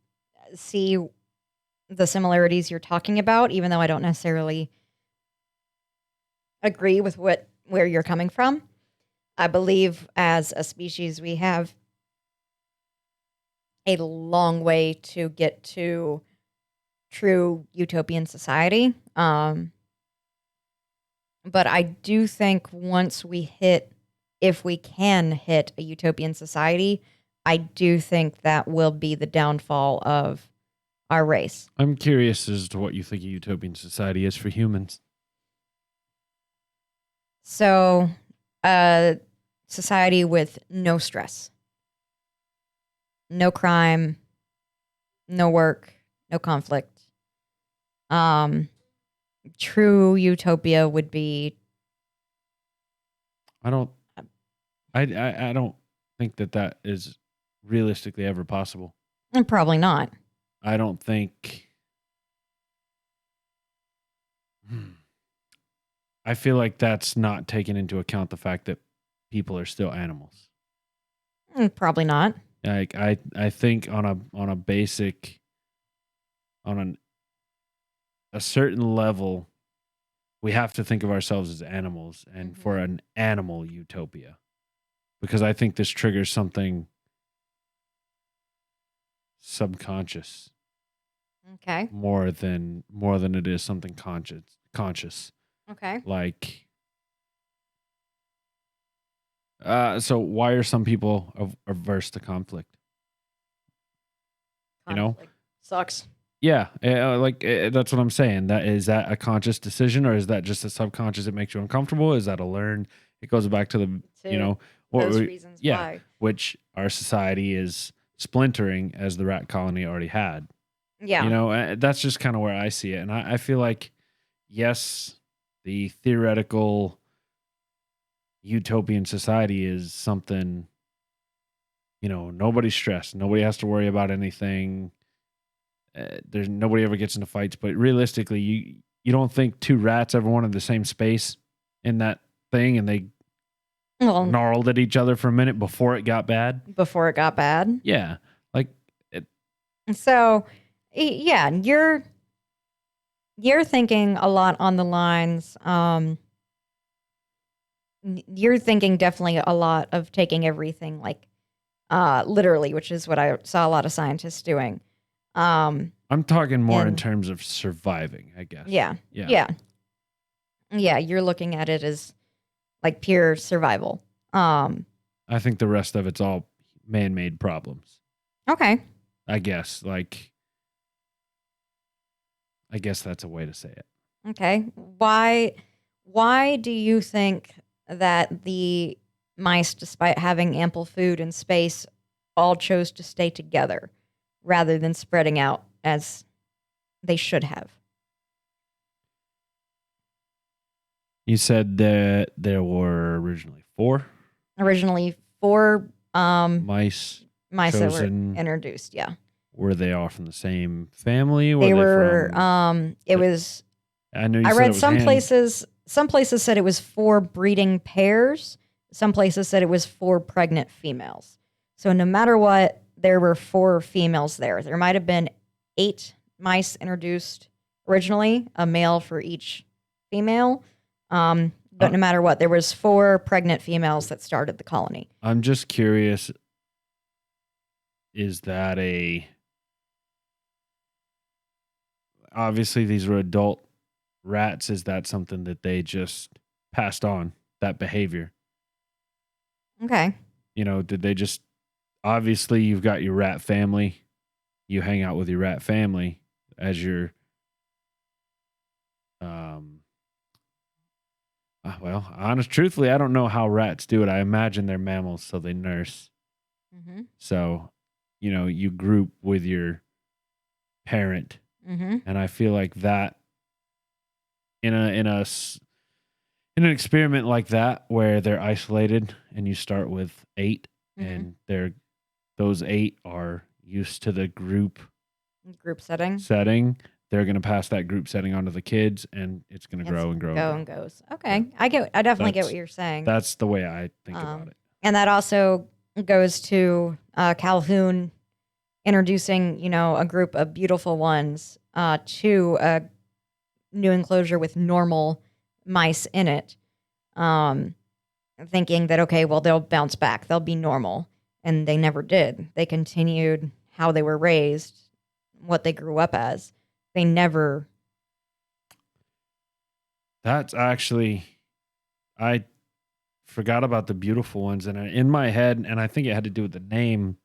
see the similarities you're talking about, even though I don't necessarily agree with where you're coming from. I believe as a species we have a long way to get to true utopian society. But I do think if we can hit a utopian society, I do think that will be the downfall of our race. I'm curious as to what you think a utopian society is for humans. So, a society with no stress, no crime, no work, no conflict. True utopia would be. I don't think that is realistically ever possible. Probably not. I don't think. I feel like that's not taking into account the fact that people are still animals. Probably not. Like, I think on a basic, on a certain level, we have to think of ourselves as animals, and for an animal utopia, because I think this triggers something subconscious. Okay. More than it is something conscious. Okay. Like, so why are some people averse to conflict? Conflict sucks. Yeah, that's what I'm saying. Is that a conscious decision, or is that just a subconscious that makes you uncomfortable? Is that a learned? It goes back to the those reasons why. Which our society is splintering, as the rat colony already had. Yeah. That's just kind of where I see it, and I feel like, yes, the theoretical utopian society is something. Nobody's stressed. Nobody has to worry about anything. There's nobody ever gets into fights, but realistically, you don't think two rats ever wanted the same space in that thing, and they gnarled at each other for a minute before it got bad? Before it got bad? Yeah. Like it. So, yeah, you're thinking a lot on the lines. You're thinking definitely a lot of taking everything like literally, which is what I saw a lot of scientists doing. I'm talking more in terms of surviving, I guess. Yeah. You're looking at it as like pure survival. I think the rest of it's all man-made problems. Okay. I guess that's a way to say it. Okay. Why do you think that the mice, despite having ample food and space, all chose to stay together rather than spreading out as they should have? You said that there were originally four mice that chosen. were introduced. Yeah. Were they all from the same family? They were. It was. I know. I read some places. Some places said it was 4 breeding pairs. some places said it was 4 pregnant females. So no matter what, there were 4 females there. There might have been 8 mice introduced originally, a male for each female. But no matter what, there was 4 pregnant females that started the colony. I'm just curious, is that obviously these were adult rats, is that something that they just passed on, that behavior? Okay. Did they just, obviously you've got your rat family, you hang out with your rat family as your, truthfully, I don't know how rats do it. I imagine they're mammals, so they nurse. Mm-hmm. So, you group with your parent, and I feel like that in an experiment like that where they're isolated, and you start with 8, and those 8 are used to the group setting. They're going to pass that group setting onto the kids, and it's going to grow and grow. And goes. Okay. Yeah. I definitely get what you're saying. That's the way I think about it. And that also goes to Calhoun introducing, a group of beautiful ones to a new enclosure with normal mice in it, thinking that, okay, well, they'll bounce back. They'll be normal. And they never did. They continued how they were raised, what they grew up as. They never. That's actually, I forgot about the beautiful ones. And in my head, and I think it had to do with the name,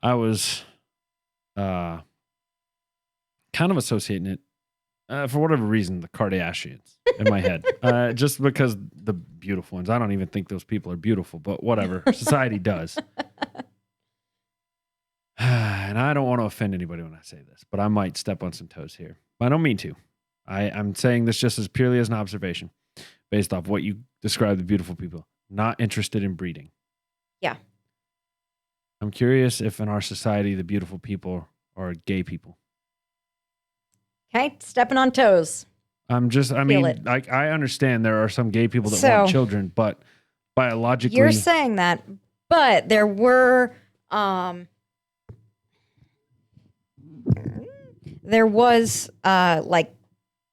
I was kind of associating it, for whatever reason, the Kardashians in my head. Just because the beautiful ones. I don't even think those people are beautiful, but whatever. Society does. And I don't want to offend anybody when I say this, but I might step on some toes here. I don't mean to. I'm saying this just as purely as an observation based off what you describe the beautiful people. Not interested in breeding. Yeah. I'm curious if in our society the beautiful people are gay people. Okay, stepping on toes. I understand there are some gay people that want children, but biologically... You're saying that, but there were... there was like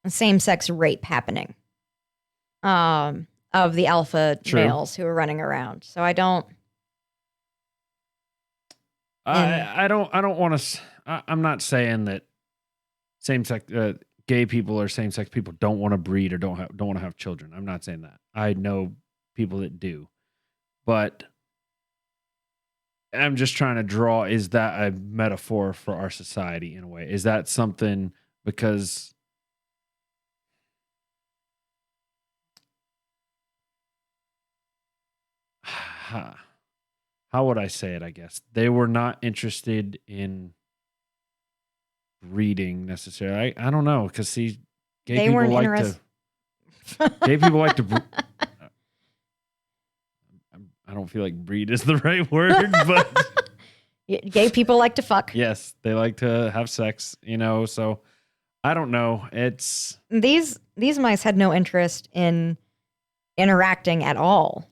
same-sex rape happening of the alpha males who were running around. So I don't... I don't want to... I'm not saying that same-sex gay people or same-sex people don't want to breed or don't want to have children. I'm not saying that. I know people that do. But I'm just trying to draw, is that a metaphor for our society in a way? Is that something because how would I say it, I guess? They were not interested in breeding necessarily. I don't know, because see, gay people like to I don't feel like breed is the right word, but gay people like to fuck. Yes, they like to have sex, so I don't know. It's these mice had no interest in interacting at all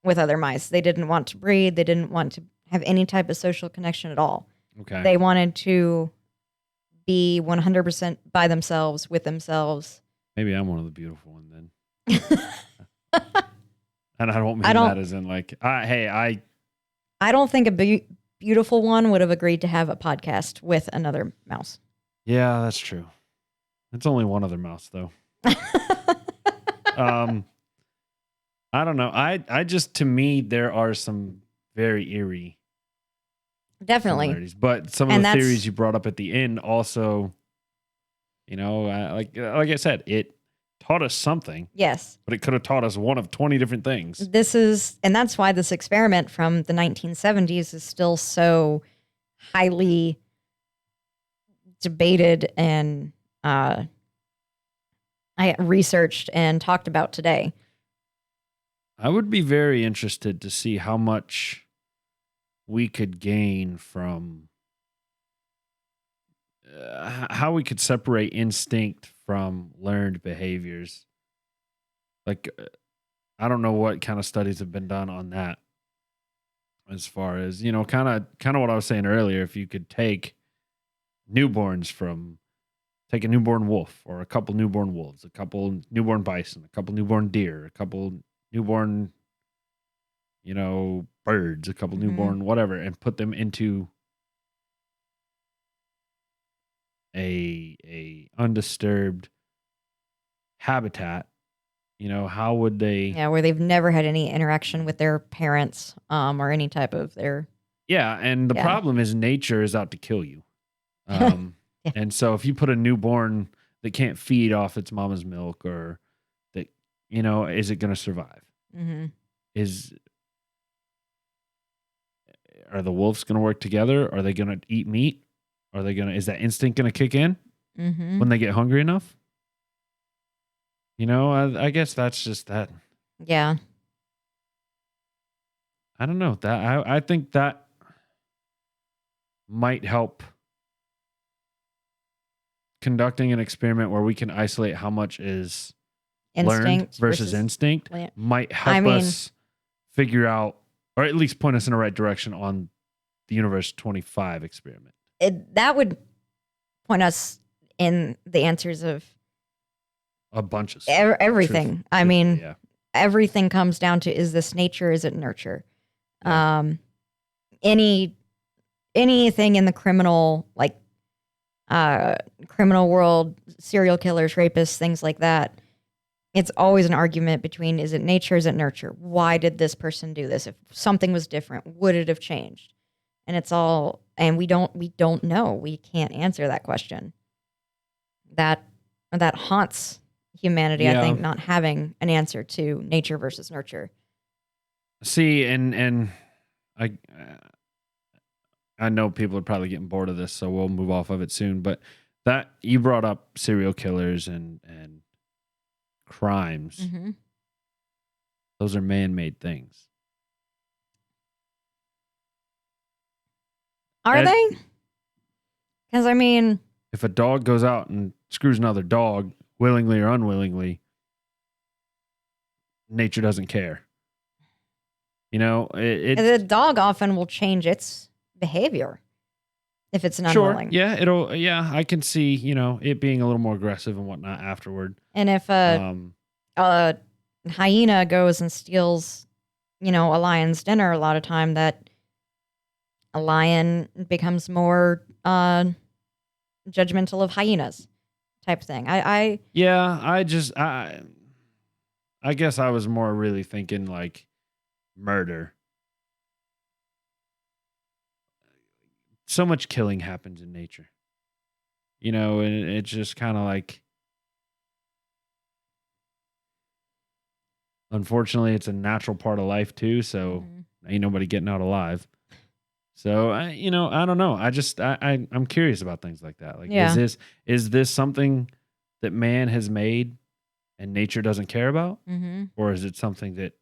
with other mice. They didn't want to breed. They didn't want to have any type of social connection at all. Okay. They wanted to be 100% by themselves, with themselves. Maybe I'm one of the beautiful ones then. And I don't mean that as in like, I don't think a beautiful one would have agreed to have a podcast with another mouse. Yeah, that's true. It's only one other mouse though. I don't know. I just, to me, there are some very eerie similarities. But some of the theories you brought up at the end also, like I said, it taught us something. Yes. But it could have taught us one of 20 different things. And that's why this experiment from the 1970s is still so highly debated and I researched and talked about today. I would be very interested to see how much we could gain from how we could separate instinct from learned behaviors. Like I don't know what kind of studies have been done on that. As far as, kind of what I was saying earlier, if you could take take a newborn wolf or a couple newborn wolves, a couple newborn bison, a couple newborn deer, a couple newborn, birds, a couple newborn whatever, and put them into a undisturbed habitat, how would they? Yeah, where they've never had any interaction with their parents, or any type of their. Yeah, and the problem is nature is out to kill you. And so if you put a newborn that can't feed off its mama's milk, or that, is it going to survive? Mm-hmm. Are the wolves going to work together? Are they going to eat meat? Is that instinct going to kick in when they get hungry enough? I guess that's just that. Yeah. I don't know that. I think that might help conducting an experiment where we can isolate how much is Instinct learned versus instinct might help us figure out, or at least point us in the right direction on the Universe 25 experiment. That would point us in the answers of a bunch of stuff. Everything. Everything comes down to, is this nature? Is it nurture? Yeah. Anything in the criminal world, serial killers, rapists, things like that. It's always an argument between, is it nature? Is it nurture? Why did this person do this? If something was different, would it have changed? And it's all, and we don't know. We can't answer that question. That haunts humanity, I think, not having an answer to nature versus nurture. See, and I know people are probably getting bored of this, so we'll move off of it soon. But that you brought up serial killers and crimes. Mm-hmm. Those are man-made things. Are they? Because if a dog goes out and screws another dog, willingly or unwillingly, nature doesn't care. The dog often will change its behavior if it's an unwilling. Sure. Yeah, I can see, it being a little more aggressive and whatnot afterward. And if a hyena goes and steals, a lion's dinner, a lot of time that a lion becomes more judgmental of hyenas type thing. I guess I was more really thinking like murder. So much killing happens in nature, and it's just kind of like, unfortunately, it's a natural part of life too. So ain't nobody getting out alive. So I don't know. I'm curious about things like that. Like, is this something that man has made and nature doesn't care about, or is it something that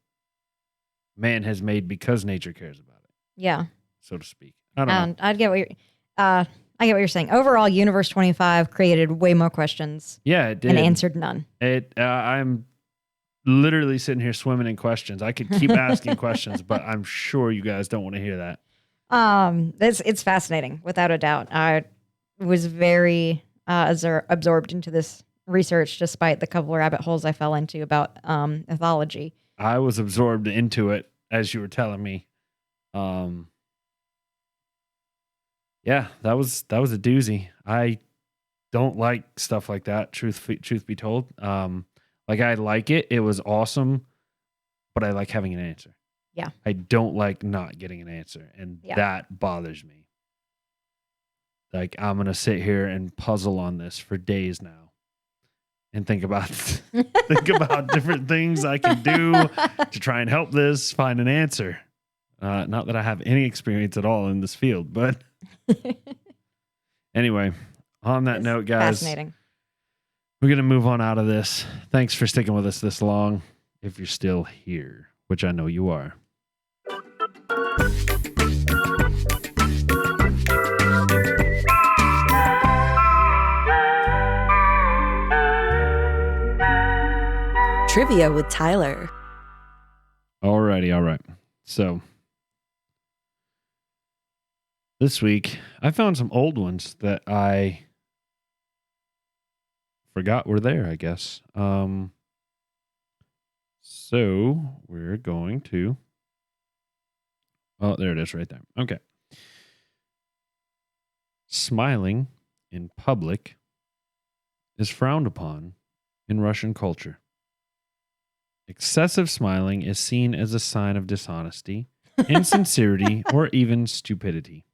man has made because nature cares about it? Yeah, so to speak. I don't know. I get what you're saying. Overall, Universe 25 created way more questions. Yeah, it did, and answered none. I'm literally sitting here swimming in questions. I could keep asking questions, but I'm sure you guys don't want to hear that. It's fascinating, without a doubt. I was very absorbed into this research, despite the couple of rabbit holes I fell into about ethology. I was absorbed into it as you were telling me. Yeah, that was a doozy. I don't like stuff like that. Truth be told, I like it. It was awesome, but I like having an answer. Yeah, I don't like not getting an answer, and that bothers me. Like, I'm gonna sit here and puzzle on this for days now, and think about different things I can do to try and help this find an answer. Not that I have any experience at all in this field, but anyway, on that note, guys, fascinating. We're going to move on out of this. Thanks for sticking with us this long, if you're still here, which I know you are. Trivia with Tyler. right. So this week, I found some old ones that I forgot were there, I guess. So we're going to... Oh, there it is right there. Okay. Smiling in public is frowned upon in Russian culture. Excessive smiling is seen as a sign of dishonesty, insincerity, or even stupidity.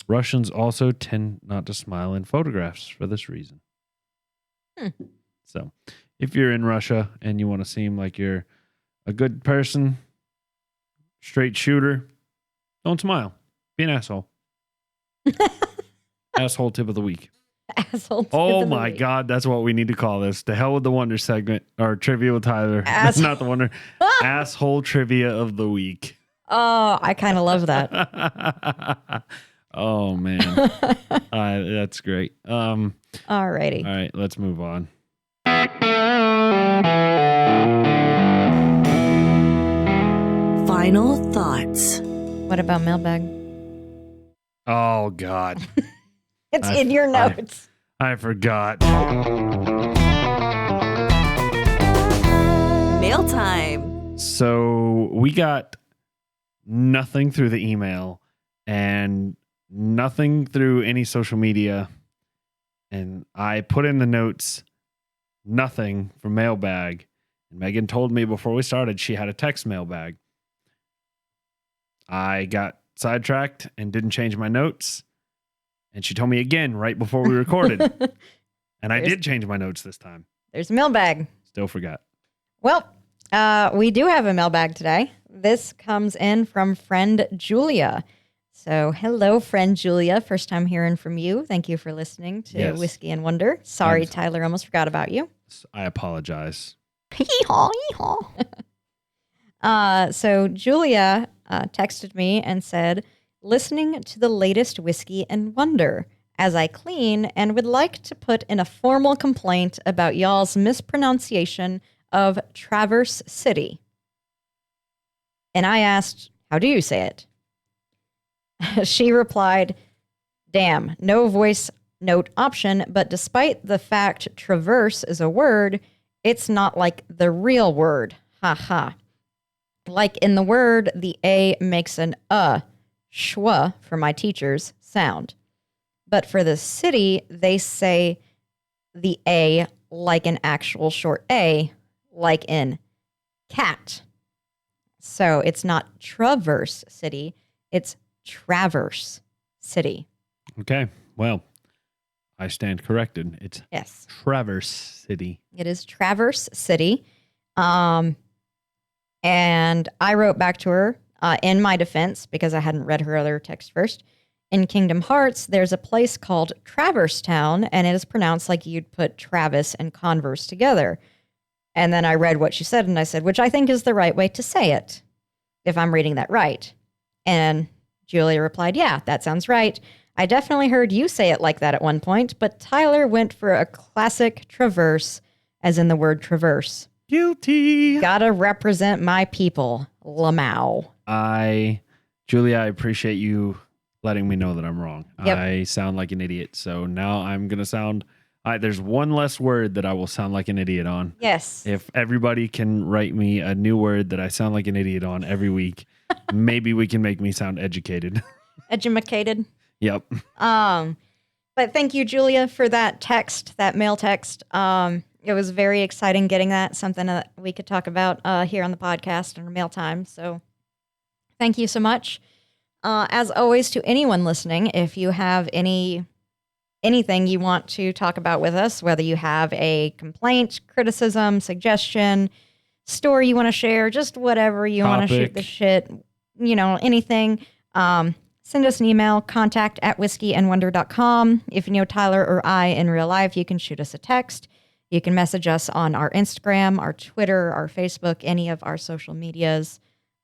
Russians also tend not to smile in photographs for this reason. So, if you're in Russia and you want to seem like you're a good person, straight shooter, don't smile. Be an asshole. Asshole tip of the week. Asshole tip Oh of the my week. God, that's what we need to call this. The Hell with the Wonder segment, or Trivia with Tyler. Not the Wonder. Asshole Trivia of the Week. Oh, I kind of love that. Oh, man. That's great. Alrighty. All right, let's move on. Final thoughts. What about mailbag? Oh, God. It's in your notes. I forgot. Mail time. So we got nothing through the email and nothing through any social media. And I put in the notes, nothing from mailbag. And Megan told me before we started she had a text mailbag. I got sidetracked and didn't change my notes. And she told me again right before we recorded. And I did change my notes this time. There's a mailbag. Still forgot. Well, we do have a mailbag today. This comes in from friend Julia. So, hello, friend Julia. First time hearing from you. Thank you for listening to Whiskey and Wonder. Sorry, Tyler, almost forgot about you. I apologize. Hee-haw, hee-haw. So, Julia texted me and said, listening to the latest Whiskey and Wonder as I clean and would like to put in a formal complaint about y'all's mispronunciation of Traverse City. And I asked, how do you say it? She replied, damn, no voice note option, but despite the fact traverse is a word, it's not like the real word. Ha ha. Like in the word, the A makes an schwa for my teachers sound. But for the city, they say the A like an actual short A, like in cat. So it's not Traverse City, it's Traverse City. Okay. Well, I stand corrected. It's Traverse City. It is Traverse City. And I wrote back to her in my defense, because I hadn't read her other text first. In Kingdom Hearts, there's a place called Traverse Town, and it is pronounced like you'd put Travis and Converse together. And then I read what she said, and I said, which I think is the right way to say it, if I'm reading that right. And Julia replied, yeah, that sounds right. I definitely heard you say it like that at one point, but Tyler went for a classic traverse, as in the word traverse. Guilty. Gotta represent my people, Lamau. Julia, I appreciate you letting me know that I'm wrong. Yep. I sound like an idiot. So now I'm going to sound... there's one less word that I will sound like an idiot on. Yes. If everybody can write me a new word that I sound like an idiot on every week, maybe we can make me sound educated. Edumacated. Yep. But thank you, Julia, for that text, that mail text. It was very exciting getting that, something that we could talk about here on the podcast and mail time. So thank you so much. As always, to anyone listening, if you have anything you want to talk about with us, whether you have a complaint, criticism, suggestion, story you want to share, just whatever you want to shoot the shit, anything, send us an email, contact@whiskeyandwonder.com. If you know Tyler or I in real life, you can shoot us a text. You can message us on our Instagram, our Twitter, our Facebook, any of our social medias,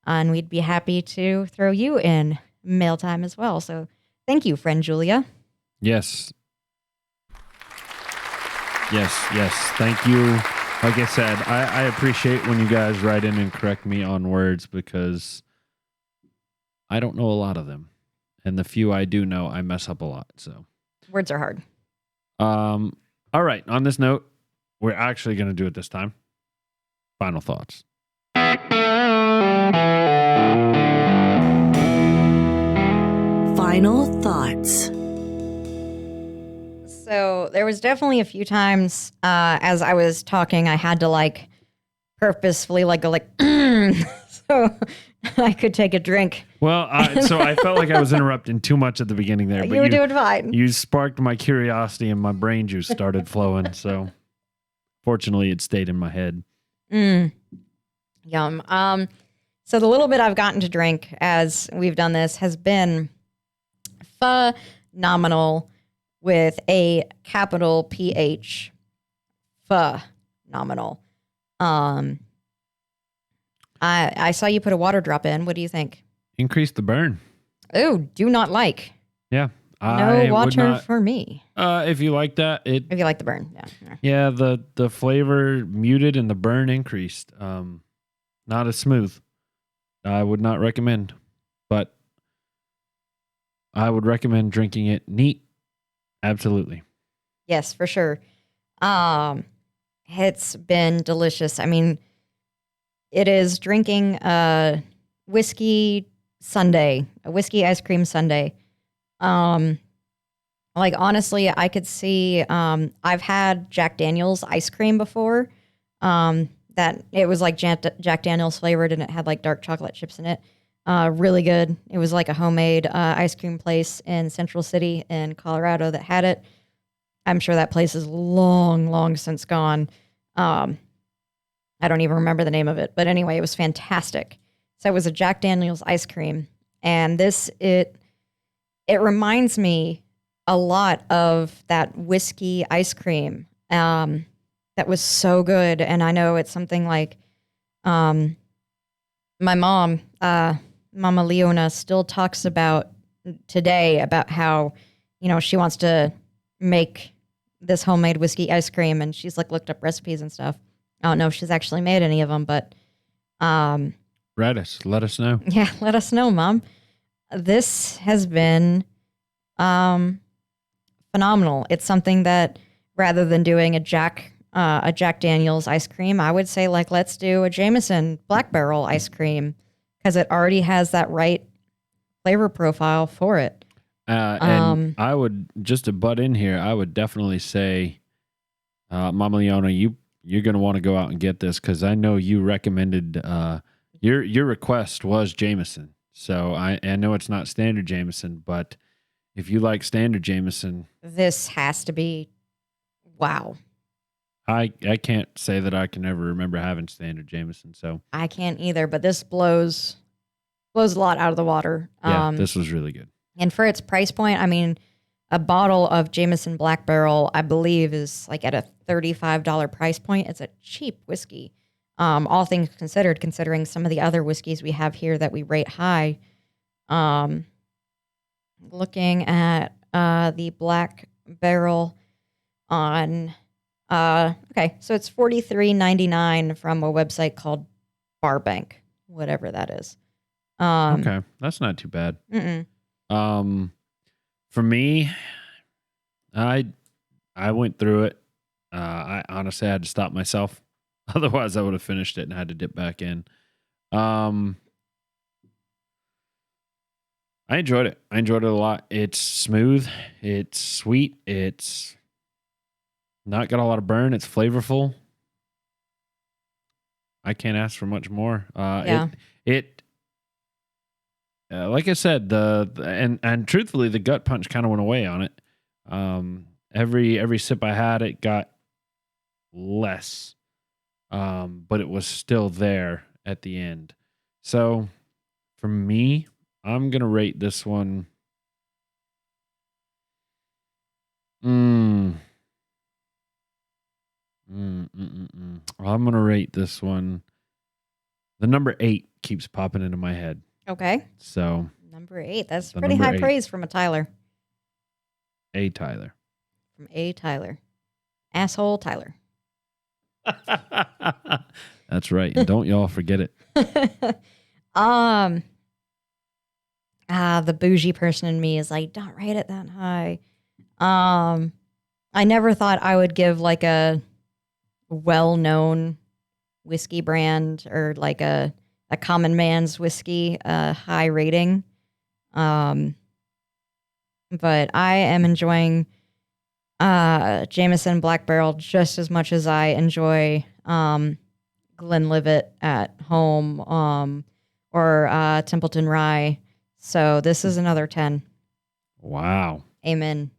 and we'd be happy to throw you in mail time as well. So thank you, friend Julia. Yes. Yes. Thank you Like I said, I appreciate when you guys write in and correct me on words because I don't know a lot of them. And the few I do know, I mess up a lot. So Words are hard. all right. On this note, we're actually going to do it this time. Final thoughts. Final thoughts. So there was definitely a few times as I was talking, I had to like purposefully like go like, so I could take a drink. Well, so I felt like I was interrupting too much at the beginning there. But You were doing fine. You sparked my curiosity and my brain juice started flowing. So fortunately, it stayed in my head. Yum. So the little bit I've gotten to drink as we've done this has been phenomenal with a capital PH. Phenomenal. I saw you put a water drop in. What do you think? Increase the burn. Oh, do not like. Yeah. No water for me. If you like that, If you like the burn, yeah. Yeah, the flavor muted and the burn increased. Not as smooth. I would not recommend, but I would recommend drinking it neat. Absolutely. Yes, for sure. It's been delicious. I mean, it is drinking a whiskey sundae, a whiskey ice cream sundae. Like honestly, I could see. I've had Jack Daniel's ice cream before. That it was like Jack Daniel's flavored, and it had like dark chocolate chips in it. Really good. It was like a homemade ice cream place in Central City in Colorado that had it. I'm sure that place is long since gone. I don't even remember the name of it, but anyway, it was fantastic. So it was a Jack Daniel's ice cream, and it reminds me a lot of that whiskey ice cream. That was so good, and I know it's something like, my mom, Mama Leona, still talks about today about how, she wants to make this homemade whiskey ice cream, and she's like looked up recipes and stuff. I don't know if she's actually made any of them, but Let us know. yeah, let us know, Mom. This has been phenomenal. It's something that rather than doing a Jack Daniel's ice cream, I would say like let's do a Jameson Black Barrel ice cream because it already has that right flavor profile for it. And I would, just to butt in here, I would definitely say, Mama Leona, you're going to want to go out and get this because I know you recommended, your request was Jameson. So I know it's not standard Jameson, but if you like standard Jameson, this has to be wow. I can't say that I can ever remember having standard Jameson. So I can't either, but this blows a lot out of the water. Yeah, this was really good. And for its price point, I mean, a bottle of Jameson Black Barrel, I believe, is like at a $35 price point. It's a cheap whiskey. All things considered, considering some of the other whiskeys we have here that we rate high. Looking at the Black Barrel on, okay, so it's $43.99 from a website called Barbank, whatever that is. Okay, that's not too bad. For me, I went through it. I honestly had to stop myself. Otherwise, I would have finished it and had to dip back in. I enjoyed it. I enjoyed it a lot. It's smooth. It's sweet. It's not got a lot of burn. It's flavorful. I can't ask for much more. Yeah. Like I said, and truthfully, the gut punch kind of went away on it. Every sip I had, it got less, but it was still there at the end. So for me, I'm gonna rate this one. I'm gonna rate this one. The number 8 keeps popping into my head. Okay. So number 8. That's pretty high praise from a Tyler. A Tyler. From A Tyler. Asshole Tyler. That's right. And don't y'all forget it. The bougie person in me is like, don't rate it that high. I never thought I would give like a well-known whiskey brand or like a common man's whiskey a high rating. But I am enjoying Jameson Black Barrel just as much as I enjoy Glenlivet at home or Templeton Rye. So this is another 10. Wow. Amen.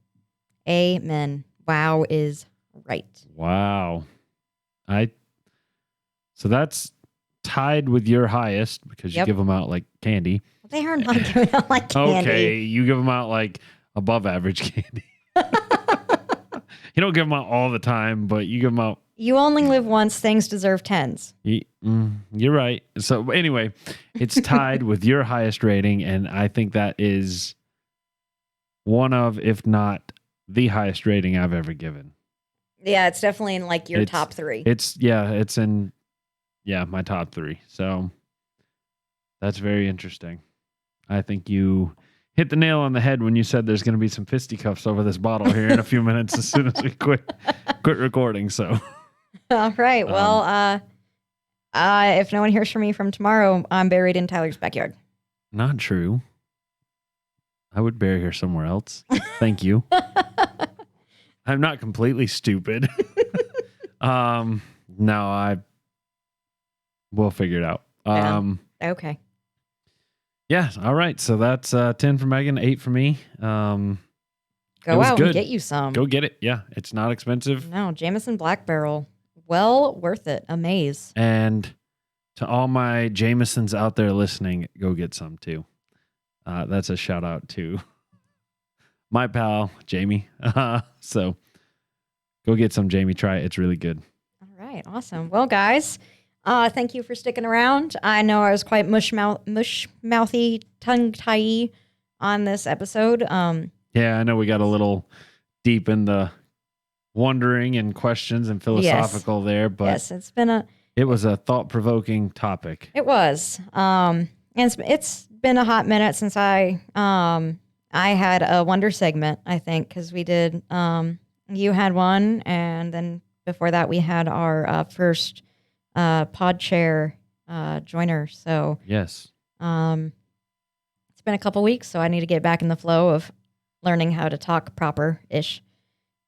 Amen. Wow is right. Wow. So that's tied with your highest because you give them out like candy. They are not giving out like candy. Okay, you give them out like above average candy. You don't give them out all the time, but you give them out. You only live once. Things deserve 10s. You're right. So anyway, it's tied with your highest rating, and I think that is one of, if not the highest rating I've ever given. Yeah, it's definitely in like your top 3. It's in my top 3. So that's very interesting. I think you hit the nail on the head when you said there's going to be some fisticuffs over this bottle here in a few minutes as soon as we quit recording. So, all right. Well, if no one hears from me from tomorrow, I'm buried in Tyler's backyard. Not true. I would bury her somewhere else. Thank you. I'm not completely stupid. No, we'll figure it out. Okay. Yeah. All right. So that's 10 for Megan, 8 for me. Go out and get you some. Go get it. Yeah. It's not expensive. No, Jameson Black Barrel. Well worth it. Amaze. And to all my Jamesons out there listening, go get some too. That's a shout out to my pal, Jamie. So go get some, Jamie. Try it. It's really good. All right. Awesome. Well, guys, thank you for sticking around. I know I was quite mush-mouthy, tongue-tie on this episode. Yeah, I know we got a little deep in the wondering and questions and philosophical there, but yes, it was a thought-provoking topic. It was. And it's been a hot minute since I had a wonder segment, I think, because we did, you had one, and then before that we had our first pod chair joiner. So yes, it's been a couple weeks, so I need to get back in the flow of learning how to talk proper-ish.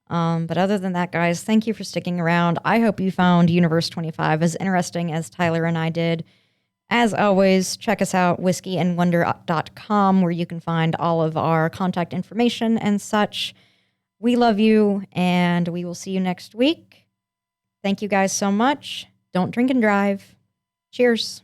But other than that, guys, thank you for sticking around. I hope you found Universe 25 as interesting as Tyler and I did. As always, check us out, whiskeyandwonder.com, where you can find all of our contact information and such. We love you, and we will see you next week. Thank you guys so much. Don't drink and drive. Cheers.